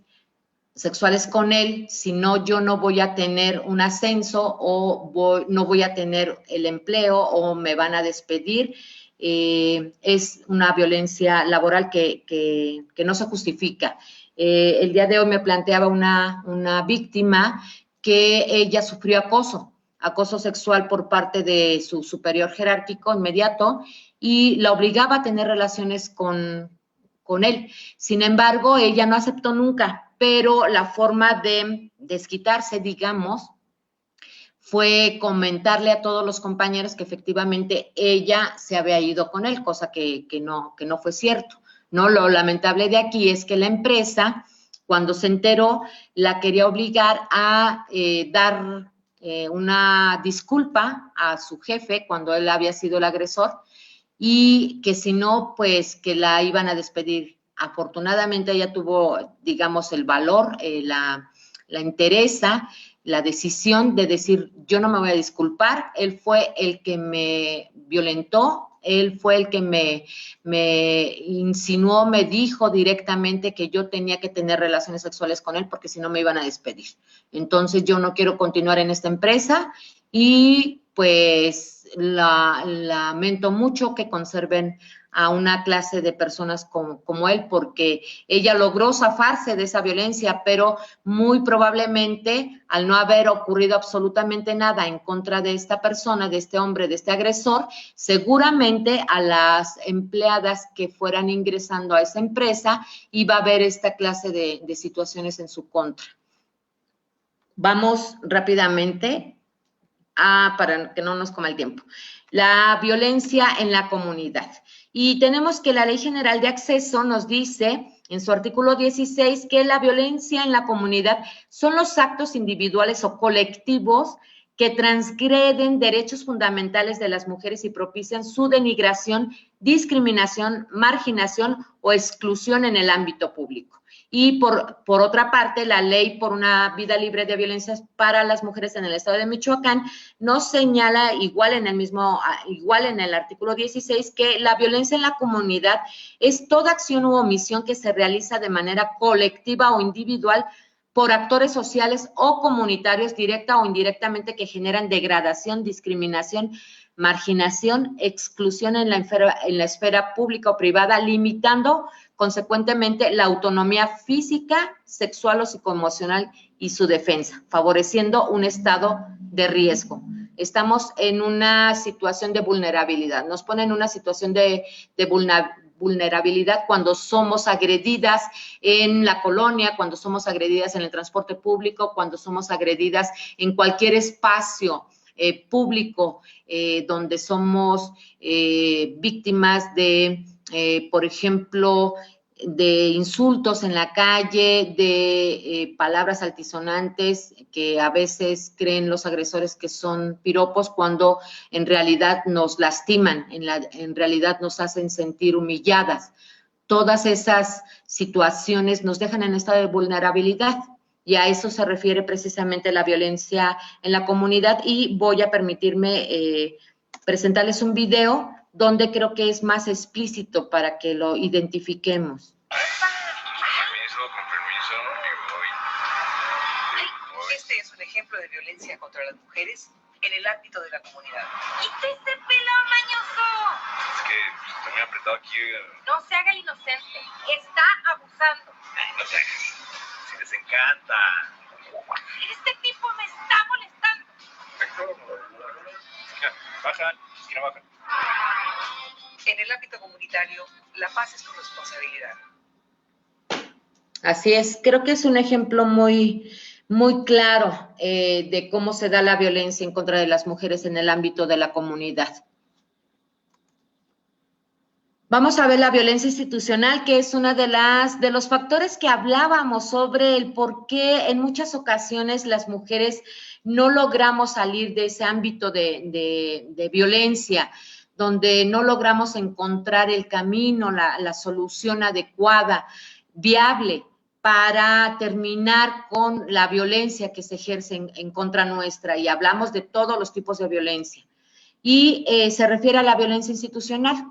sexuales con él, si no, yo no voy a tener un ascenso o no voy a tener el empleo o me van a despedir. Es una violencia laboral que no se justifica. El día de hoy me planteaba una víctima que ella sufrió acoso sexual por parte de su superior jerárquico inmediato y la obligaba a tener relaciones con él. Sin embargo, ella no aceptó nunca, pero la forma de desquitarse, digamos, fue comentarle a todos los compañeros que efectivamente ella se había ido con él, cosa que no fue cierto, ¿no? Lo lamentable de aquí es que la empresa, cuando se enteró, la quería obligar a dar una disculpa a su jefe cuando él había sido el agresor y que si no, pues que la iban a despedir. Afortunadamente ella tuvo, digamos, el valor, la entereza, la decisión de decir, yo no me voy a disculpar, él fue el que me violentó, él fue el que me insinuó, me dijo directamente que yo tenía que tener relaciones sexuales con él porque si no me iban a despedir. Entonces yo no quiero continuar en esta empresa y pues lamento mucho que conserven a una clase de personas como él, porque ella logró zafarse de esa violencia, pero muy probablemente al no haber ocurrido absolutamente nada en contra de esta persona, de este hombre, de este agresor, seguramente a las empleadas que fueran ingresando a esa empresa iba a haber esta clase de situaciones en su contra. Vamos rápidamente para que no nos coma el tiempo. La violencia en la comunidad. Y tenemos que la Ley General de Acceso nos dice en su artículo 16 que la violencia en la comunidad son los actos individuales o colectivos que transgreden derechos fundamentales de las mujeres y propician su denigración, discriminación, marginación o exclusión en el ámbito público. Y por otra parte, la Ley por una vida libre de violencias para las mujeres en el estado de Michoacán nos señala igual en el artículo 16 que la violencia en la comunidad es toda acción u omisión que se realiza de manera colectiva o individual por actores sociales o comunitarios directa o indirectamente que generan degradación, discriminación, marginación, exclusión en la esfera pública o privada, limitando consecuentemente la autonomía física, sexual o psicoemocional y su defensa, favoreciendo un estado de riesgo. Estamos en una situación de vulnerabilidad, nos ponen en una situación de vulnerabilidad cuando somos agredidas en la colonia, cuando somos agredidas en el transporte público, cuando somos agredidas en cualquier espacio público donde somos víctimas de, por ejemplo, de insultos en la calle, de palabras altisonantes que a veces creen los agresores que son piropos cuando en realidad nos lastiman, en realidad nos hacen sentir humilladas. Todas esas situaciones nos dejan en estado de vulnerabilidad y a eso se refiere precisamente la violencia en la comunidad, y voy a permitirme presentarles un video donde creo que es más explícito para que lo identifiquemos. Con permiso, voy. Este es un ejemplo de violencia contra las mujeres en el ámbito de la comunidad. ¡Quítese pelón, mañoso! Es que está muy apretado aquí. No se haga el inocente. Está abusando. Ay, no te hagas. Si les encanta. Este tipo me está molestando. Baja, esquina baja. En el ámbito comunitario, la paz es tu responsabilidad. Así es, creo que es un ejemplo muy claro de cómo se da la violencia en contra de las mujeres en el ámbito de la comunidad. Vamos a ver la violencia institucional, que es una de los factores que hablábamos sobre el por qué en muchas ocasiones las mujeres no logramos salir de ese ámbito de violencia, donde no logramos encontrar el camino, la solución adecuada, viable, para terminar con la violencia que se ejerce en contra nuestra, y hablamos de todos los tipos de violencia. Y se refiere a la violencia institucional,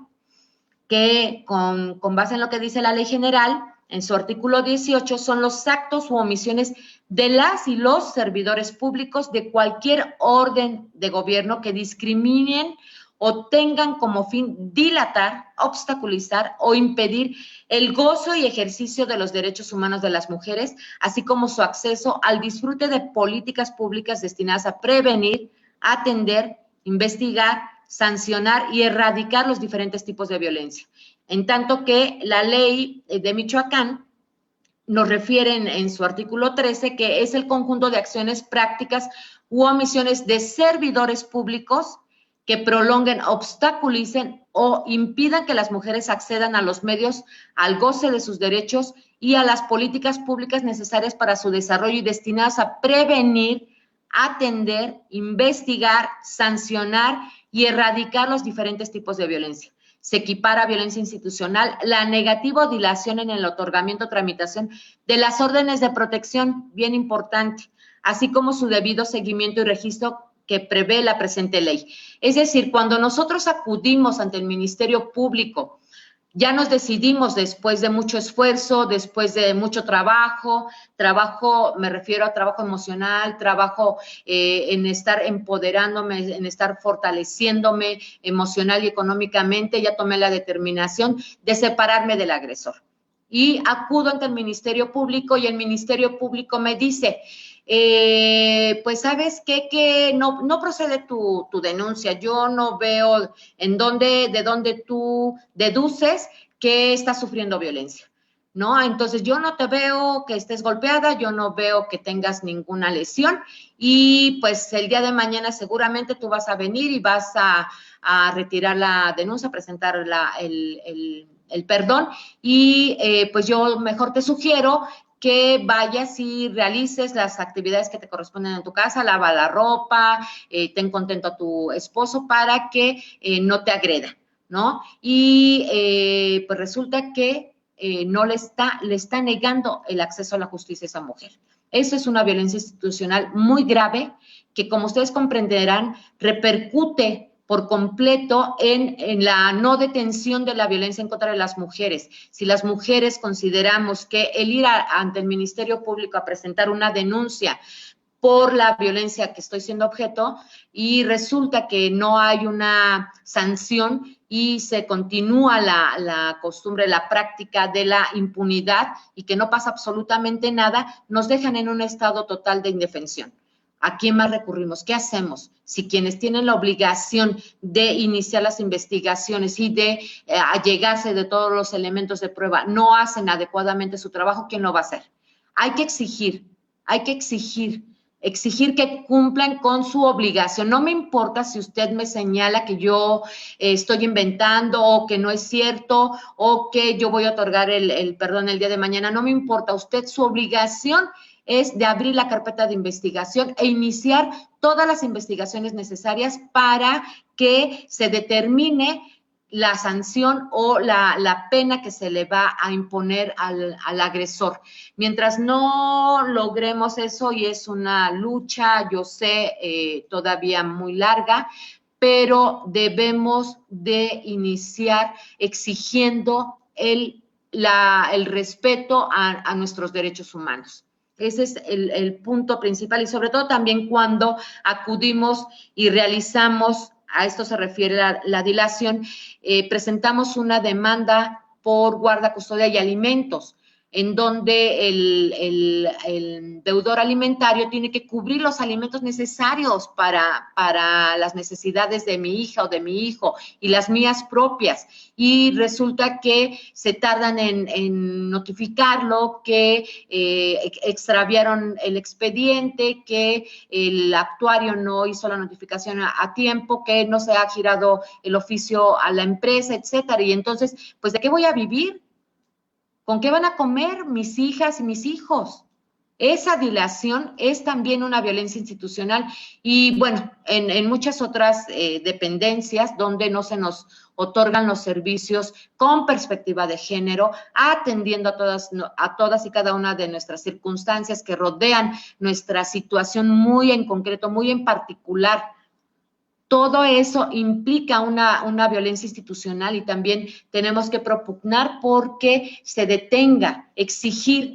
que con base en lo que dice la Ley General, en su artículo 18, son los actos u omisiones de las y los servidores públicos de cualquier orden de gobierno que discriminen o tengan como fin dilatar, obstaculizar o impedir el gozo y ejercicio de los derechos humanos de las mujeres, así como su acceso al disfrute de políticas públicas destinadas a prevenir, atender, investigar, sancionar y erradicar los diferentes tipos de violencia. En tanto que la ley de Michoacán nos refiere en su artículo 13 que es el conjunto de acciones prácticas u omisiones de servidores públicos que prolonguen, obstaculicen o impidan que las mujeres accedan a los medios, al goce de sus derechos y a las políticas públicas necesarias para su desarrollo y destinadas a prevenir, atender, investigar, sancionar y erradicar los diferentes tipos de violencia. Se equipara a violencia institucional la negativa o dilación en el otorgamiento o tramitación de las órdenes de protección, bien importante, así como su debido seguimiento y registro que prevé la presente ley. Es decir, cuando nosotros acudimos ante el Ministerio Público, ya nos decidimos después de mucho esfuerzo, después de mucho trabajo, me refiero a trabajo emocional, trabajo en estar empoderándome, en estar fortaleciéndome emocional y económicamente, ya tomé la determinación de separarme del agresor. Y acudo ante el Ministerio Público y el Ministerio Público me dice, pues sabes qué, que no procede tu denuncia, yo no veo de dónde tú deduces que estás sufriendo violencia, ¿no? Entonces yo no te veo que estés golpeada, yo no veo que tengas ninguna lesión y pues el día de mañana seguramente tú vas a venir y vas a retirar la denuncia, presentar el perdón y pues yo mejor te sugiero que vayas y realices las actividades que te corresponden en tu casa, lava la ropa, ten contento a tu esposo para que no te agreda, ¿no? Y pues resulta que no le está negando el acceso a la justicia a esa mujer. Eso es una violencia institucional muy grave que, como ustedes comprenderán, repercute por completo en la no detención de la violencia en contra de las mujeres. Si las mujeres consideramos que el ir ante el Ministerio Público a presentar una denuncia por la violencia que estoy siendo objeto y resulta que no hay una sanción y se continúa la costumbre, la práctica de la impunidad y que no pasa absolutamente nada, nos dejan en un estado total de indefensión. ¿A quién más recurrimos? ¿Qué hacemos? Si quienes tienen la obligación de iniciar las investigaciones y de allegarse de todos los elementos de prueba no hacen adecuadamente su trabajo, ¿quién lo va a hacer? Hay que exigir que cumplan con su obligación. No me importa si usted me señala que yo estoy inventando o que no es cierto o que yo voy a otorgar el perdón el día de mañana. No me importa. Usted, su obligación es de abrir la carpeta de investigación e iniciar todas las investigaciones necesarias para que se determine la sanción o la pena que se le va a imponer al agresor. Mientras no logremos eso, y es una lucha, yo sé, todavía muy larga, pero debemos de iniciar exigiendo el respeto a nuestros derechos humanos. Ese es el punto principal y sobre todo también cuando acudimos y realizamos, a esto se refiere la dilación, presentamos una demanda por guarda, custodia y alimentos, en donde el deudor alimentario tiene que cubrir los alimentos necesarios para las necesidades de mi hija o de mi hijo y las mías propias. Y resulta que se tardan en notificarlo, que extraviaron el expediente, que el actuario no hizo la notificación a tiempo, que no se ha girado el oficio a la empresa, etcétera. Y entonces, pues, ¿de qué voy a vivir? ¿Con qué van a comer mis hijas y mis hijos? Esa dilación es también una violencia institucional y, bueno, en muchas otras dependencias donde no se nos otorgan los servicios con perspectiva de género, atendiendo a todas y cada una de nuestras circunstancias que rodean nuestra situación muy en concreto, muy en particular. Todo eso implica una violencia institucional y también tenemos que propugnar porque se detenga. Exigir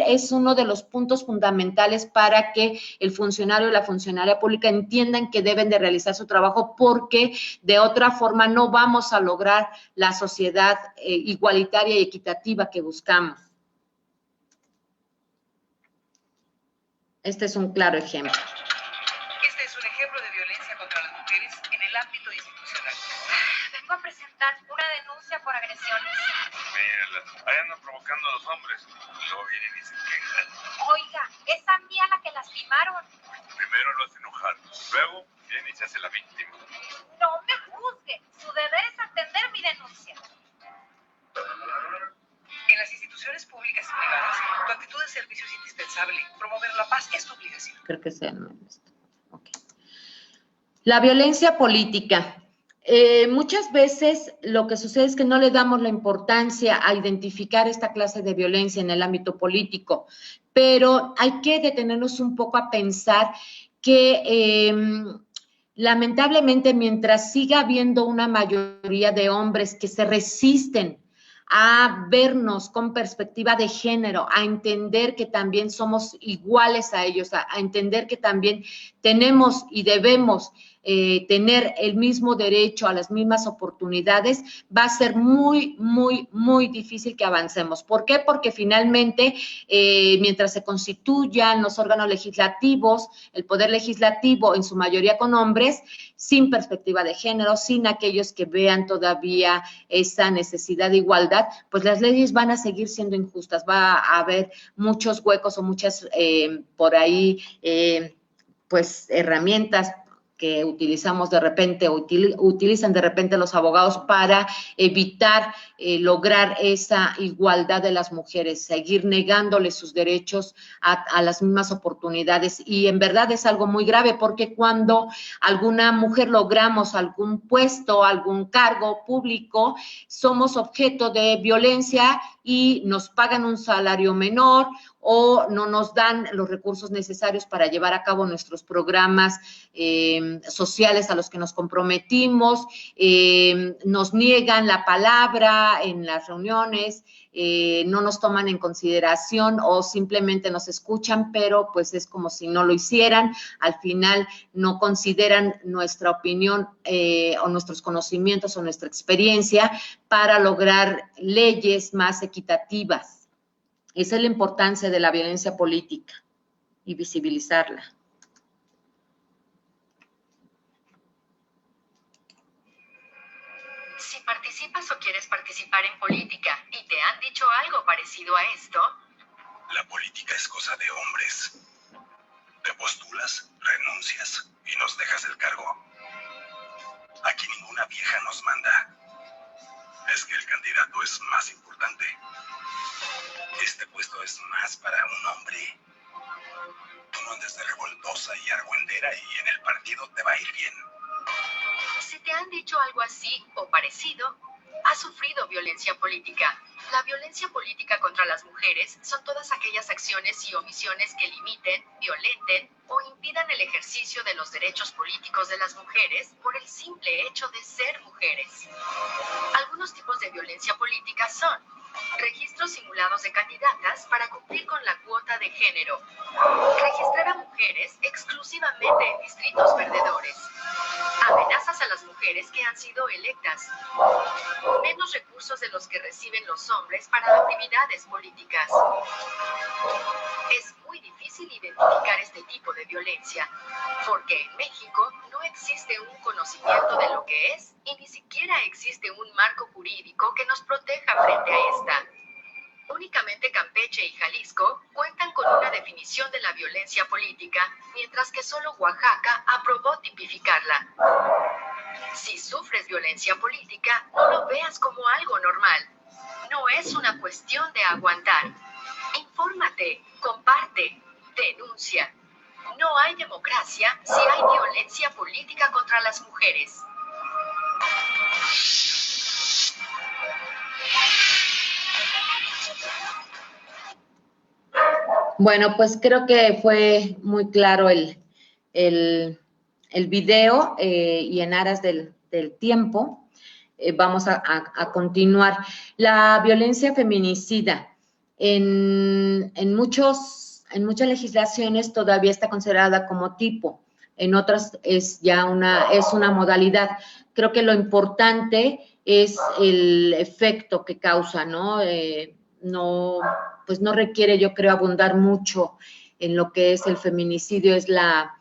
es uno de los puntos fundamentales para que el funcionario o la funcionaria pública entiendan que deben de realizar su trabajo porque de otra forma no vamos a lograr la sociedad igualitaria y equitativa que buscamos. Este es un claro ejemplo. Vengo a presentar una denuncia por agresiones. Mírala, ahí andan provocando a los hombres. Luego vienen y se quejan. Oiga, es a mí a la que lastimaron. Primero lo hace enojar, luego viene y se hace la víctima. No me juzgue, su deber es atender mi denuncia. En las instituciones públicas y privadas, tu actitud de servicio es indispensable. Promover la paz es tu obligación. Creo que sea esto. Okay. La violencia política. Muchas veces lo que sucede es que no le damos la importancia a identificar esta clase de violencia en el ámbito político, pero hay que detenernos un poco a pensar que lamentablemente mientras siga habiendo una mayoría de hombres que se resisten a vernos con perspectiva de género, a entender que también somos iguales a ellos, a entender que también tenemos y debemos tener el mismo derecho a las mismas oportunidades, va a ser muy, muy, muy difícil que avancemos. ¿Por qué? Porque finalmente, mientras se constituyan los órganos legislativos, el poder legislativo en su mayoría con hombres, sin perspectiva de género, sin aquellos que vean todavía esa necesidad de igualdad, pues las leyes van a seguir siendo injustas, va a haber muchos huecos o muchas por ahí, pues herramientas que utilizamos de repente o utilizan de repente los abogados para evitar lograr esa igualdad de las mujeres, seguir negándoles sus derechos a las mismas oportunidades. Y en verdad es algo muy grave porque cuando alguna mujer logramos algún puesto, algún cargo público, somos objeto de violencia y nos pagan un salario menor o no nos dan los recursos necesarios para llevar a cabo nuestros programas sociales a los que nos comprometimos, nos niegan la palabra en las reuniones, no nos toman en consideración o simplemente nos escuchan, pero pues es como si no lo hicieran. Al final no consideran nuestra opinión o nuestros conocimientos o nuestra experiencia para lograr leyes más equitativas. Esa es la importancia de la violencia política y visibilizarla. Si participas o quieres participar en política y te han dicho algo parecido a esto, La política es cosa de hombres. Te postulas, renuncias y nos dejas el cargo. Aquí ninguna vieja nos manda. Es que el candidato es más importante. Este puesto es más para un hombre. Tú no andes de revoltosa y argüendera y en el partido te va a ir bien. si te han dicho algo así o parecido, has sufrido violencia política. La violencia política contra las mujeres son todas aquellas acciones y omisiones que limiten, violenten o impidan el ejercicio de los derechos políticos de las mujeres por el simple hecho de ser mujeres. Algunos tipos de violencia política son registros simulados de candidatas para cumplir con la cuota de género, registrar a mujeres exclusivamente en distritos perdedores, amenazas a las mujeres que han sido electas, menos recursos de los que reciben los hombres para actividades políticas. Es muy difícil identificar este tipo de violencia, porque en México no existe un conocimiento de lo que es y ni siquiera existe un marco jurídico que nos proteja frente a esta. Únicamente Campeche y Jalisco cuentan con una definición de la violencia política, mientras que solo Oaxaca aprobó tipificarla. Si sufres violencia política, no lo veas como algo normal. No es una cuestión de aguantar. Infórmate, comparte, denuncia. No hay democracia si hay violencia política contra las mujeres. Bueno, pues creo que fue muy claro el video y en aras del tiempo vamos a continuar. La violencia feminicida en muchas legislaciones todavía está considerada como tipo, en otras es ya una modalidad. Creo que lo importante es el efecto que causa, ¿no? Pues no requiere, yo creo, abundar mucho en lo que es el feminicidio, es la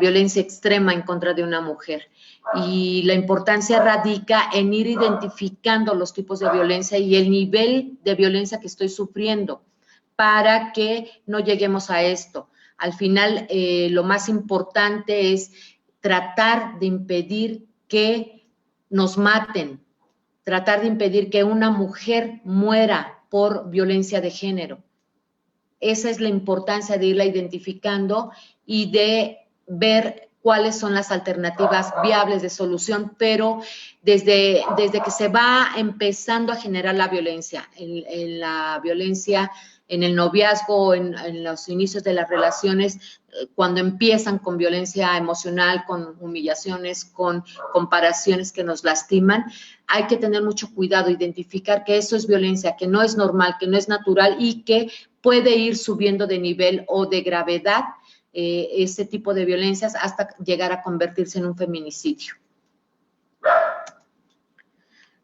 violencia extrema en contra de una mujer. Y la importancia radica en ir identificando los tipos de violencia y el nivel de violencia que estoy sufriendo para que no lleguemos a esto. Al final, lo más importante es tratar de impedir que nos maten, tratar de impedir que una mujer muera por violencia de género. Esa es la importancia de irla identificando y de ver cuáles son las alternativas viables de solución, pero desde que se va empezando a generar la violencia, la violencia en el noviazgo, en los inicios de las relaciones, cuando empiezan con violencia emocional, con humillaciones, con comparaciones que nos lastiman, hay que tener mucho cuidado, identificar que eso es violencia, que no es normal, que no es natural y que puede ir subiendo de nivel o de gravedad ese tipo de violencias hasta llegar a convertirse en un feminicidio.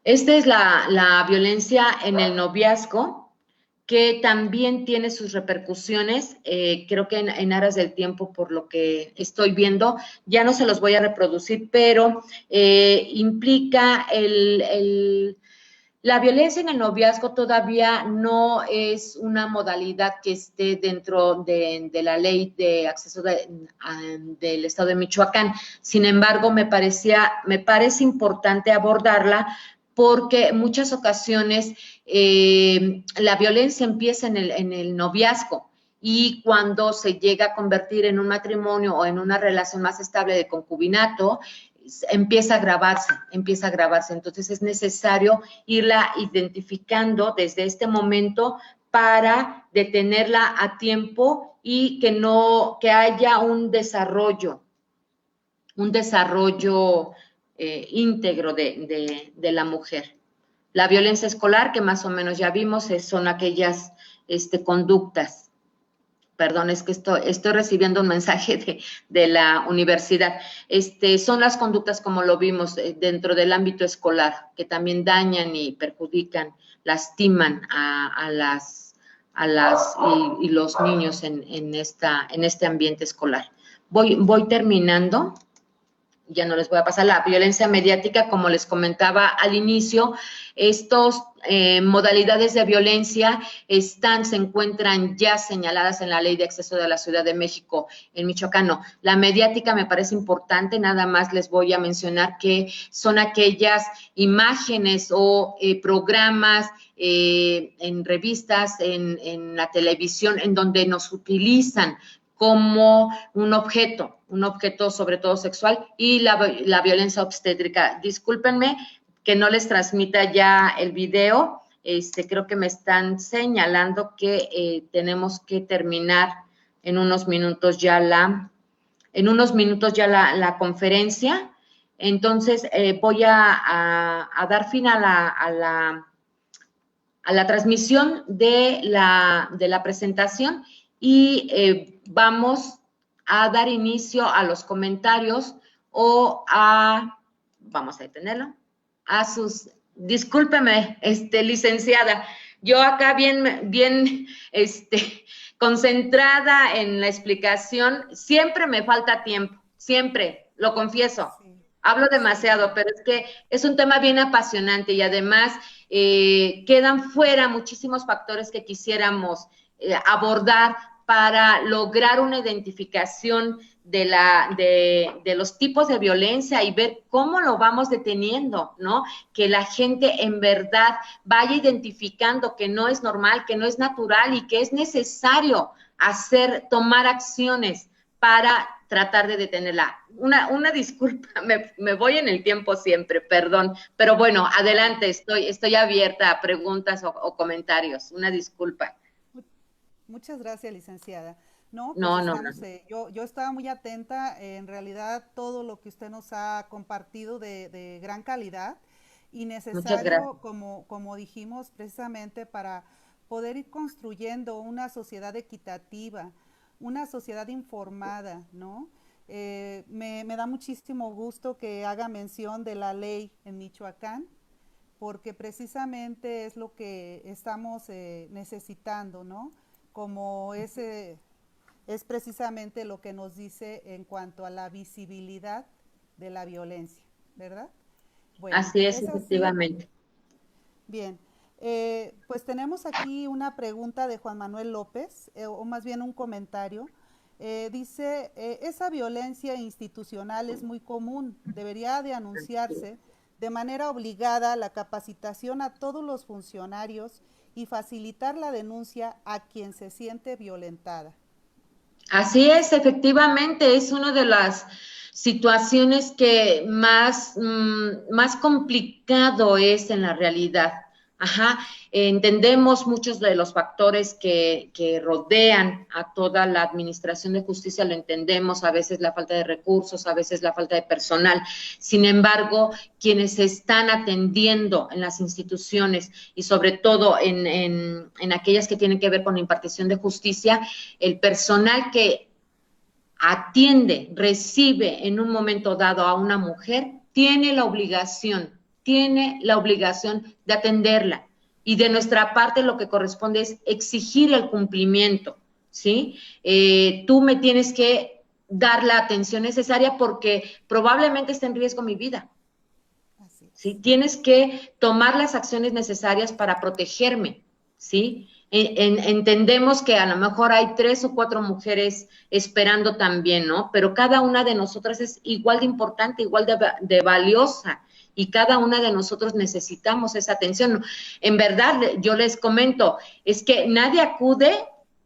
Esta es la violencia en el noviazgo, que también tiene sus repercusiones, creo que en aras del tiempo, por lo que estoy viendo, ya no se los voy a reproducir, pero implica la violencia en el noviazgo todavía no es una modalidad que esté dentro de la ley de acceso del Estado de Michoacán. Sin embargo, me parece importante abordarla porque en muchas ocasiones la violencia empieza en el noviazgo y cuando se llega a convertir en un matrimonio o en una relación más estable de concubinato, empieza a agravarse. Entonces es necesario irla identificando desde este momento para detenerla a tiempo y que haya un desarrollo íntegro de la mujer. La violencia escolar, que más o menos ya vimos, son aquellas conductas. Perdón, es que estoy recibiendo un mensaje de la universidad. Son las conductas, como lo vimos, dentro del ámbito escolar, que también dañan y perjudican, lastiman a los niños en este ambiente escolar. Voy terminando. Ya no les voy a pasar. La violencia mediática, como les comentaba al inicio, estos modalidades de violencia se encuentran ya señaladas en la Ley de Acceso de la Ciudad de México en Michoacán. No, la mediática me parece importante, nada más les voy a mencionar que son aquellas imágenes o programas en revistas, en la televisión, en donde nos utilizan como un objeto sobre todo sexual, y la violencia obstétrica. Discúlpenme que no les transmita ya el video, creo que me están señalando que tenemos que terminar en unos minutos ya la conferencia. Entonces voy a dar fin a la transmisión de la presentación y vamos a dar inicio a los comentarios o vamos a detenerlo, discúlpeme, licenciada, yo acá bien, concentrada en la explicación, siempre me falta tiempo, siempre, lo confieso, sí. Hablo demasiado, pero es que es un tema bien apasionante y además quedan fuera muchísimos factores que quisiéramos abordar para lograr una identificación de los tipos de violencia y ver cómo lo vamos deteniendo, ¿no? Que la gente en verdad vaya identificando que no es normal, que no es natural y que es necesario tomar acciones para tratar de detenerla. Una disculpa, me voy en el tiempo siempre, perdón, pero bueno, adelante, estoy abierta a preguntas o comentarios, una disculpa. Muchas gracias, licenciada. No. Yo estaba muy atenta, en realidad todo lo que usted nos ha compartido de gran calidad y necesario, como dijimos, precisamente para poder ir construyendo una sociedad equitativa, una sociedad informada, ¿no? Me da muchísimo gusto que haga mención de la ley en Michoacán, porque precisamente es lo que estamos necesitando, ¿no? Como es precisamente lo que nos dice en cuanto a la visibilidad de la violencia, ¿verdad? Bueno, así es, efectivamente. Bien, pues tenemos aquí una pregunta de Juan Manuel López, o más bien un comentario. Dice, esa violencia institucional es muy común, debería de anunciarse de manera obligada la capacitación a todos los funcionarios y facilitar la denuncia a quien se siente violentada. Así es, efectivamente, es una de las situaciones que más complicado es en la realidad. Entendemos muchos de los factores que rodean a toda la administración de justicia, lo entendemos, a veces la falta de recursos, a veces la falta de personal. Sin embargo, quienes están atendiendo en las instituciones y sobre todo en aquellas que tienen que ver con la impartición de justicia, el personal que atiende, recibe en un momento dado a una mujer, tiene la obligación de atenderla. Y de nuestra parte lo que corresponde es exigir el cumplimiento, ¿sí? Tú me tienes que dar la atención necesaria porque probablemente esté en riesgo mi vida. ¿Sí? Tienes que tomar las acciones necesarias para protegerme, ¿sí? Entendemos que a lo mejor hay 3 o 4 mujeres esperando también, ¿no? Pero cada una de nosotras es igual de importante, igual de valiosa. Y cada una de nosotros necesitamos esa atención. En verdad, yo les comento, es que nadie acude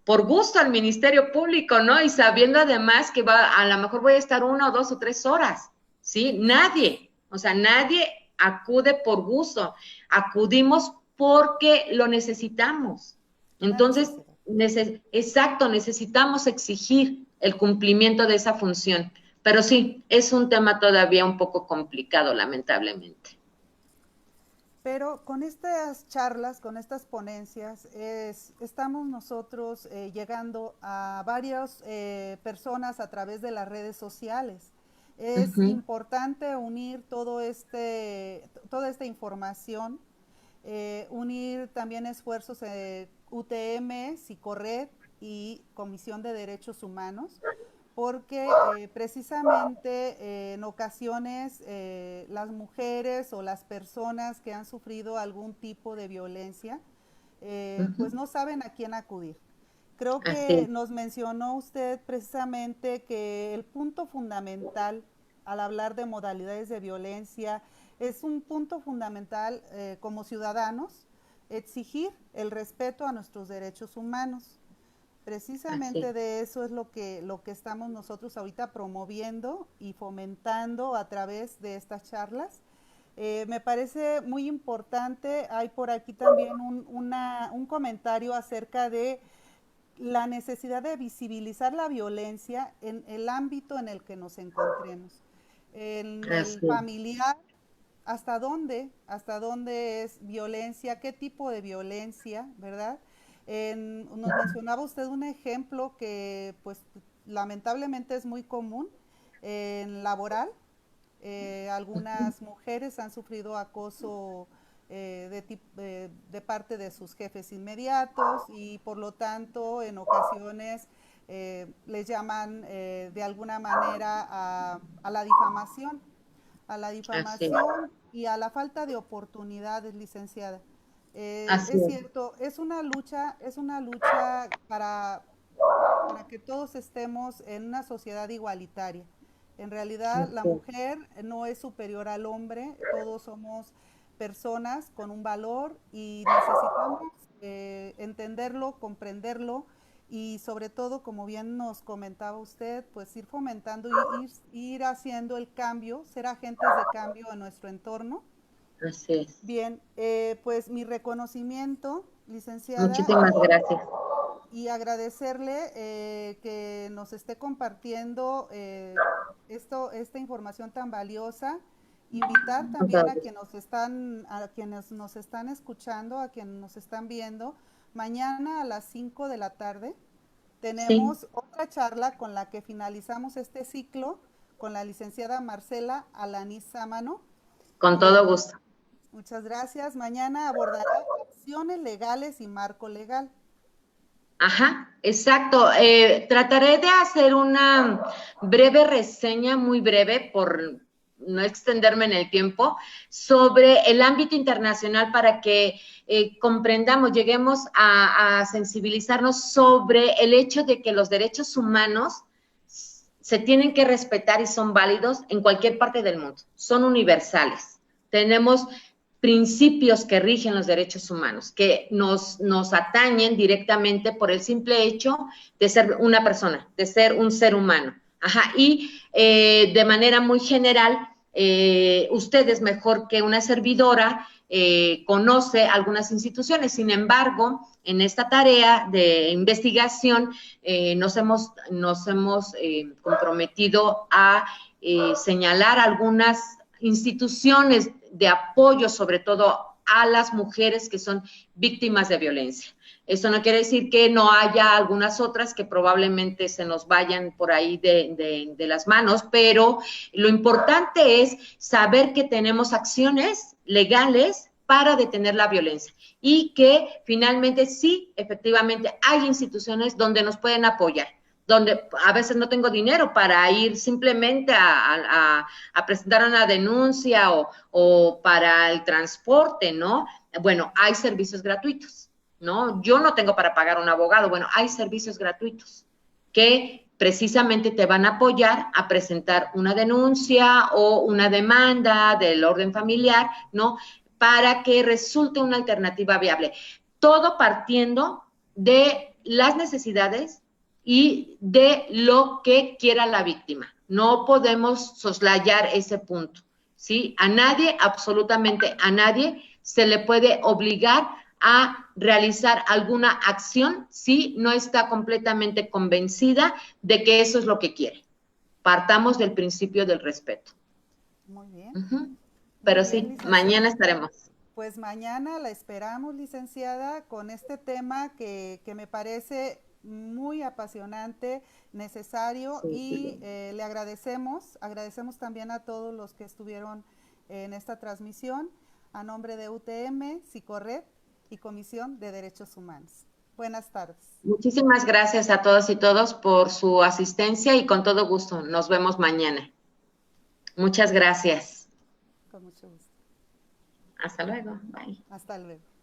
por gusto al Ministerio Público, ¿no? Y sabiendo además que a lo mejor voy a estar 1 o 2 o 3 horas, ¿sí? Nadie acude por gusto, acudimos porque lo necesitamos. Entonces, exacto, necesitamos exigir el cumplimiento de esa función. Pero sí, es un tema todavía un poco complicado, lamentablemente. Pero con estas charlas, con estas ponencias, estamos nosotros llegando a varias personas a través de las redes sociales. Es importante unir toda esta información, unir también esfuerzos UTM, Sicorred y Comisión de Derechos Humanos, porque precisamente en ocasiones las mujeres o las personas que han sufrido algún tipo de violencia, pues no saben a quién acudir. Creo que nos mencionó usted precisamente que el punto fundamental al hablar de modalidades de violencia es un punto fundamental como ciudadanos, exigir el respeto a nuestros derechos humanos. Precisamente de eso es lo que estamos nosotros ahorita promoviendo y fomentando a través de estas charlas. Me parece muy importante, hay por aquí también un comentario acerca de la necesidad de visibilizar la violencia en el ámbito en el que nos encontremos. En el familiar, ¿hasta dónde es violencia? ¿Qué tipo de violencia, verdad? Nos mencionaba usted un ejemplo que pues lamentablemente es muy común en laboral. Algunas mujeres han sufrido acoso de parte de sus jefes inmediatos y por lo tanto en ocasiones les llaman de alguna manera a la difamación y a la falta de oportunidades, licenciada. Es cierto, es una lucha para que todos estemos en una sociedad igualitaria. En realidad la mujer no es superior al hombre, todos somos personas con un valor y necesitamos entenderlo, comprenderlo y sobre todo, como bien nos comentaba usted, pues ir fomentando y ir haciendo el cambio, ser agentes de cambio en nuestro entorno. Así es. Bien, pues mi reconocimiento, licenciada. Muchísimas gracias. Y agradecerle que nos esté compartiendo esta información tan valiosa. Invitar también a quienes nos están escuchando, a quienes nos están viendo. Mañana a las 5 de la tarde tenemos otra charla con la que finalizamos este ciclo con la licenciada Marcela Alanís Sámano. Con todo gusto. Muchas gracias. Mañana abordará acciones legales y marco legal. Ajá, exacto. Trataré de hacer una breve reseña, muy breve, por no extenderme en el tiempo, sobre el ámbito internacional para que comprendamos, lleguemos a sensibilizarnos sobre el hecho de que los derechos humanos se tienen que respetar y son válidos en cualquier parte del mundo, son universales. Tenemos principios que rigen los derechos humanos, que nos atañen directamente por el simple hecho de ser una persona, de ser un ser humano. Ajá, y de manera muy general, ustedes mejor que una servidora conoce algunas instituciones. Sin embargo, en esta tarea de investigación nos hemos comprometido a señalar algunas instituciones de apoyo, sobre todo a las mujeres que son víctimas de violencia. Eso no quiere decir que no haya algunas otras que probablemente se nos vayan por ahí de las manos, pero lo importante es saber que tenemos acciones legales para detener la violencia y que finalmente sí, efectivamente, hay instituciones donde nos pueden apoyar, donde a veces no tengo dinero para ir simplemente a presentar una denuncia o para el transporte, ¿no? Bueno, hay servicios gratuitos, ¿no? Yo no tengo para pagar un abogado. Bueno, hay servicios gratuitos que precisamente te van a apoyar a presentar una denuncia o una demanda del orden familiar, ¿no? Para que resulte una alternativa viable. Todo partiendo de las necesidades y de lo que quiera la víctima. No podemos soslayar ese punto, ¿sí? A nadie, absolutamente a nadie, se le puede obligar a realizar alguna acción si no está completamente convencida de que eso es lo que quiere. Partamos del principio del respeto. Muy bien. Pero Muy bien, sí, mañana estaremos. Pues mañana la esperamos, licenciada, con este tema que me parece muy apasionante, necesario, Sí, y le agradecemos también a todos los que estuvieron en esta transmisión, a nombre de UTM, Psicorred y Comisión de Derechos Humanos. Buenas tardes. Muchísimas gracias a todas y todos por su asistencia y con todo gusto. Nos vemos mañana. Muchas gracias. Con mucho gusto. Hasta luego. Bye. Hasta luego.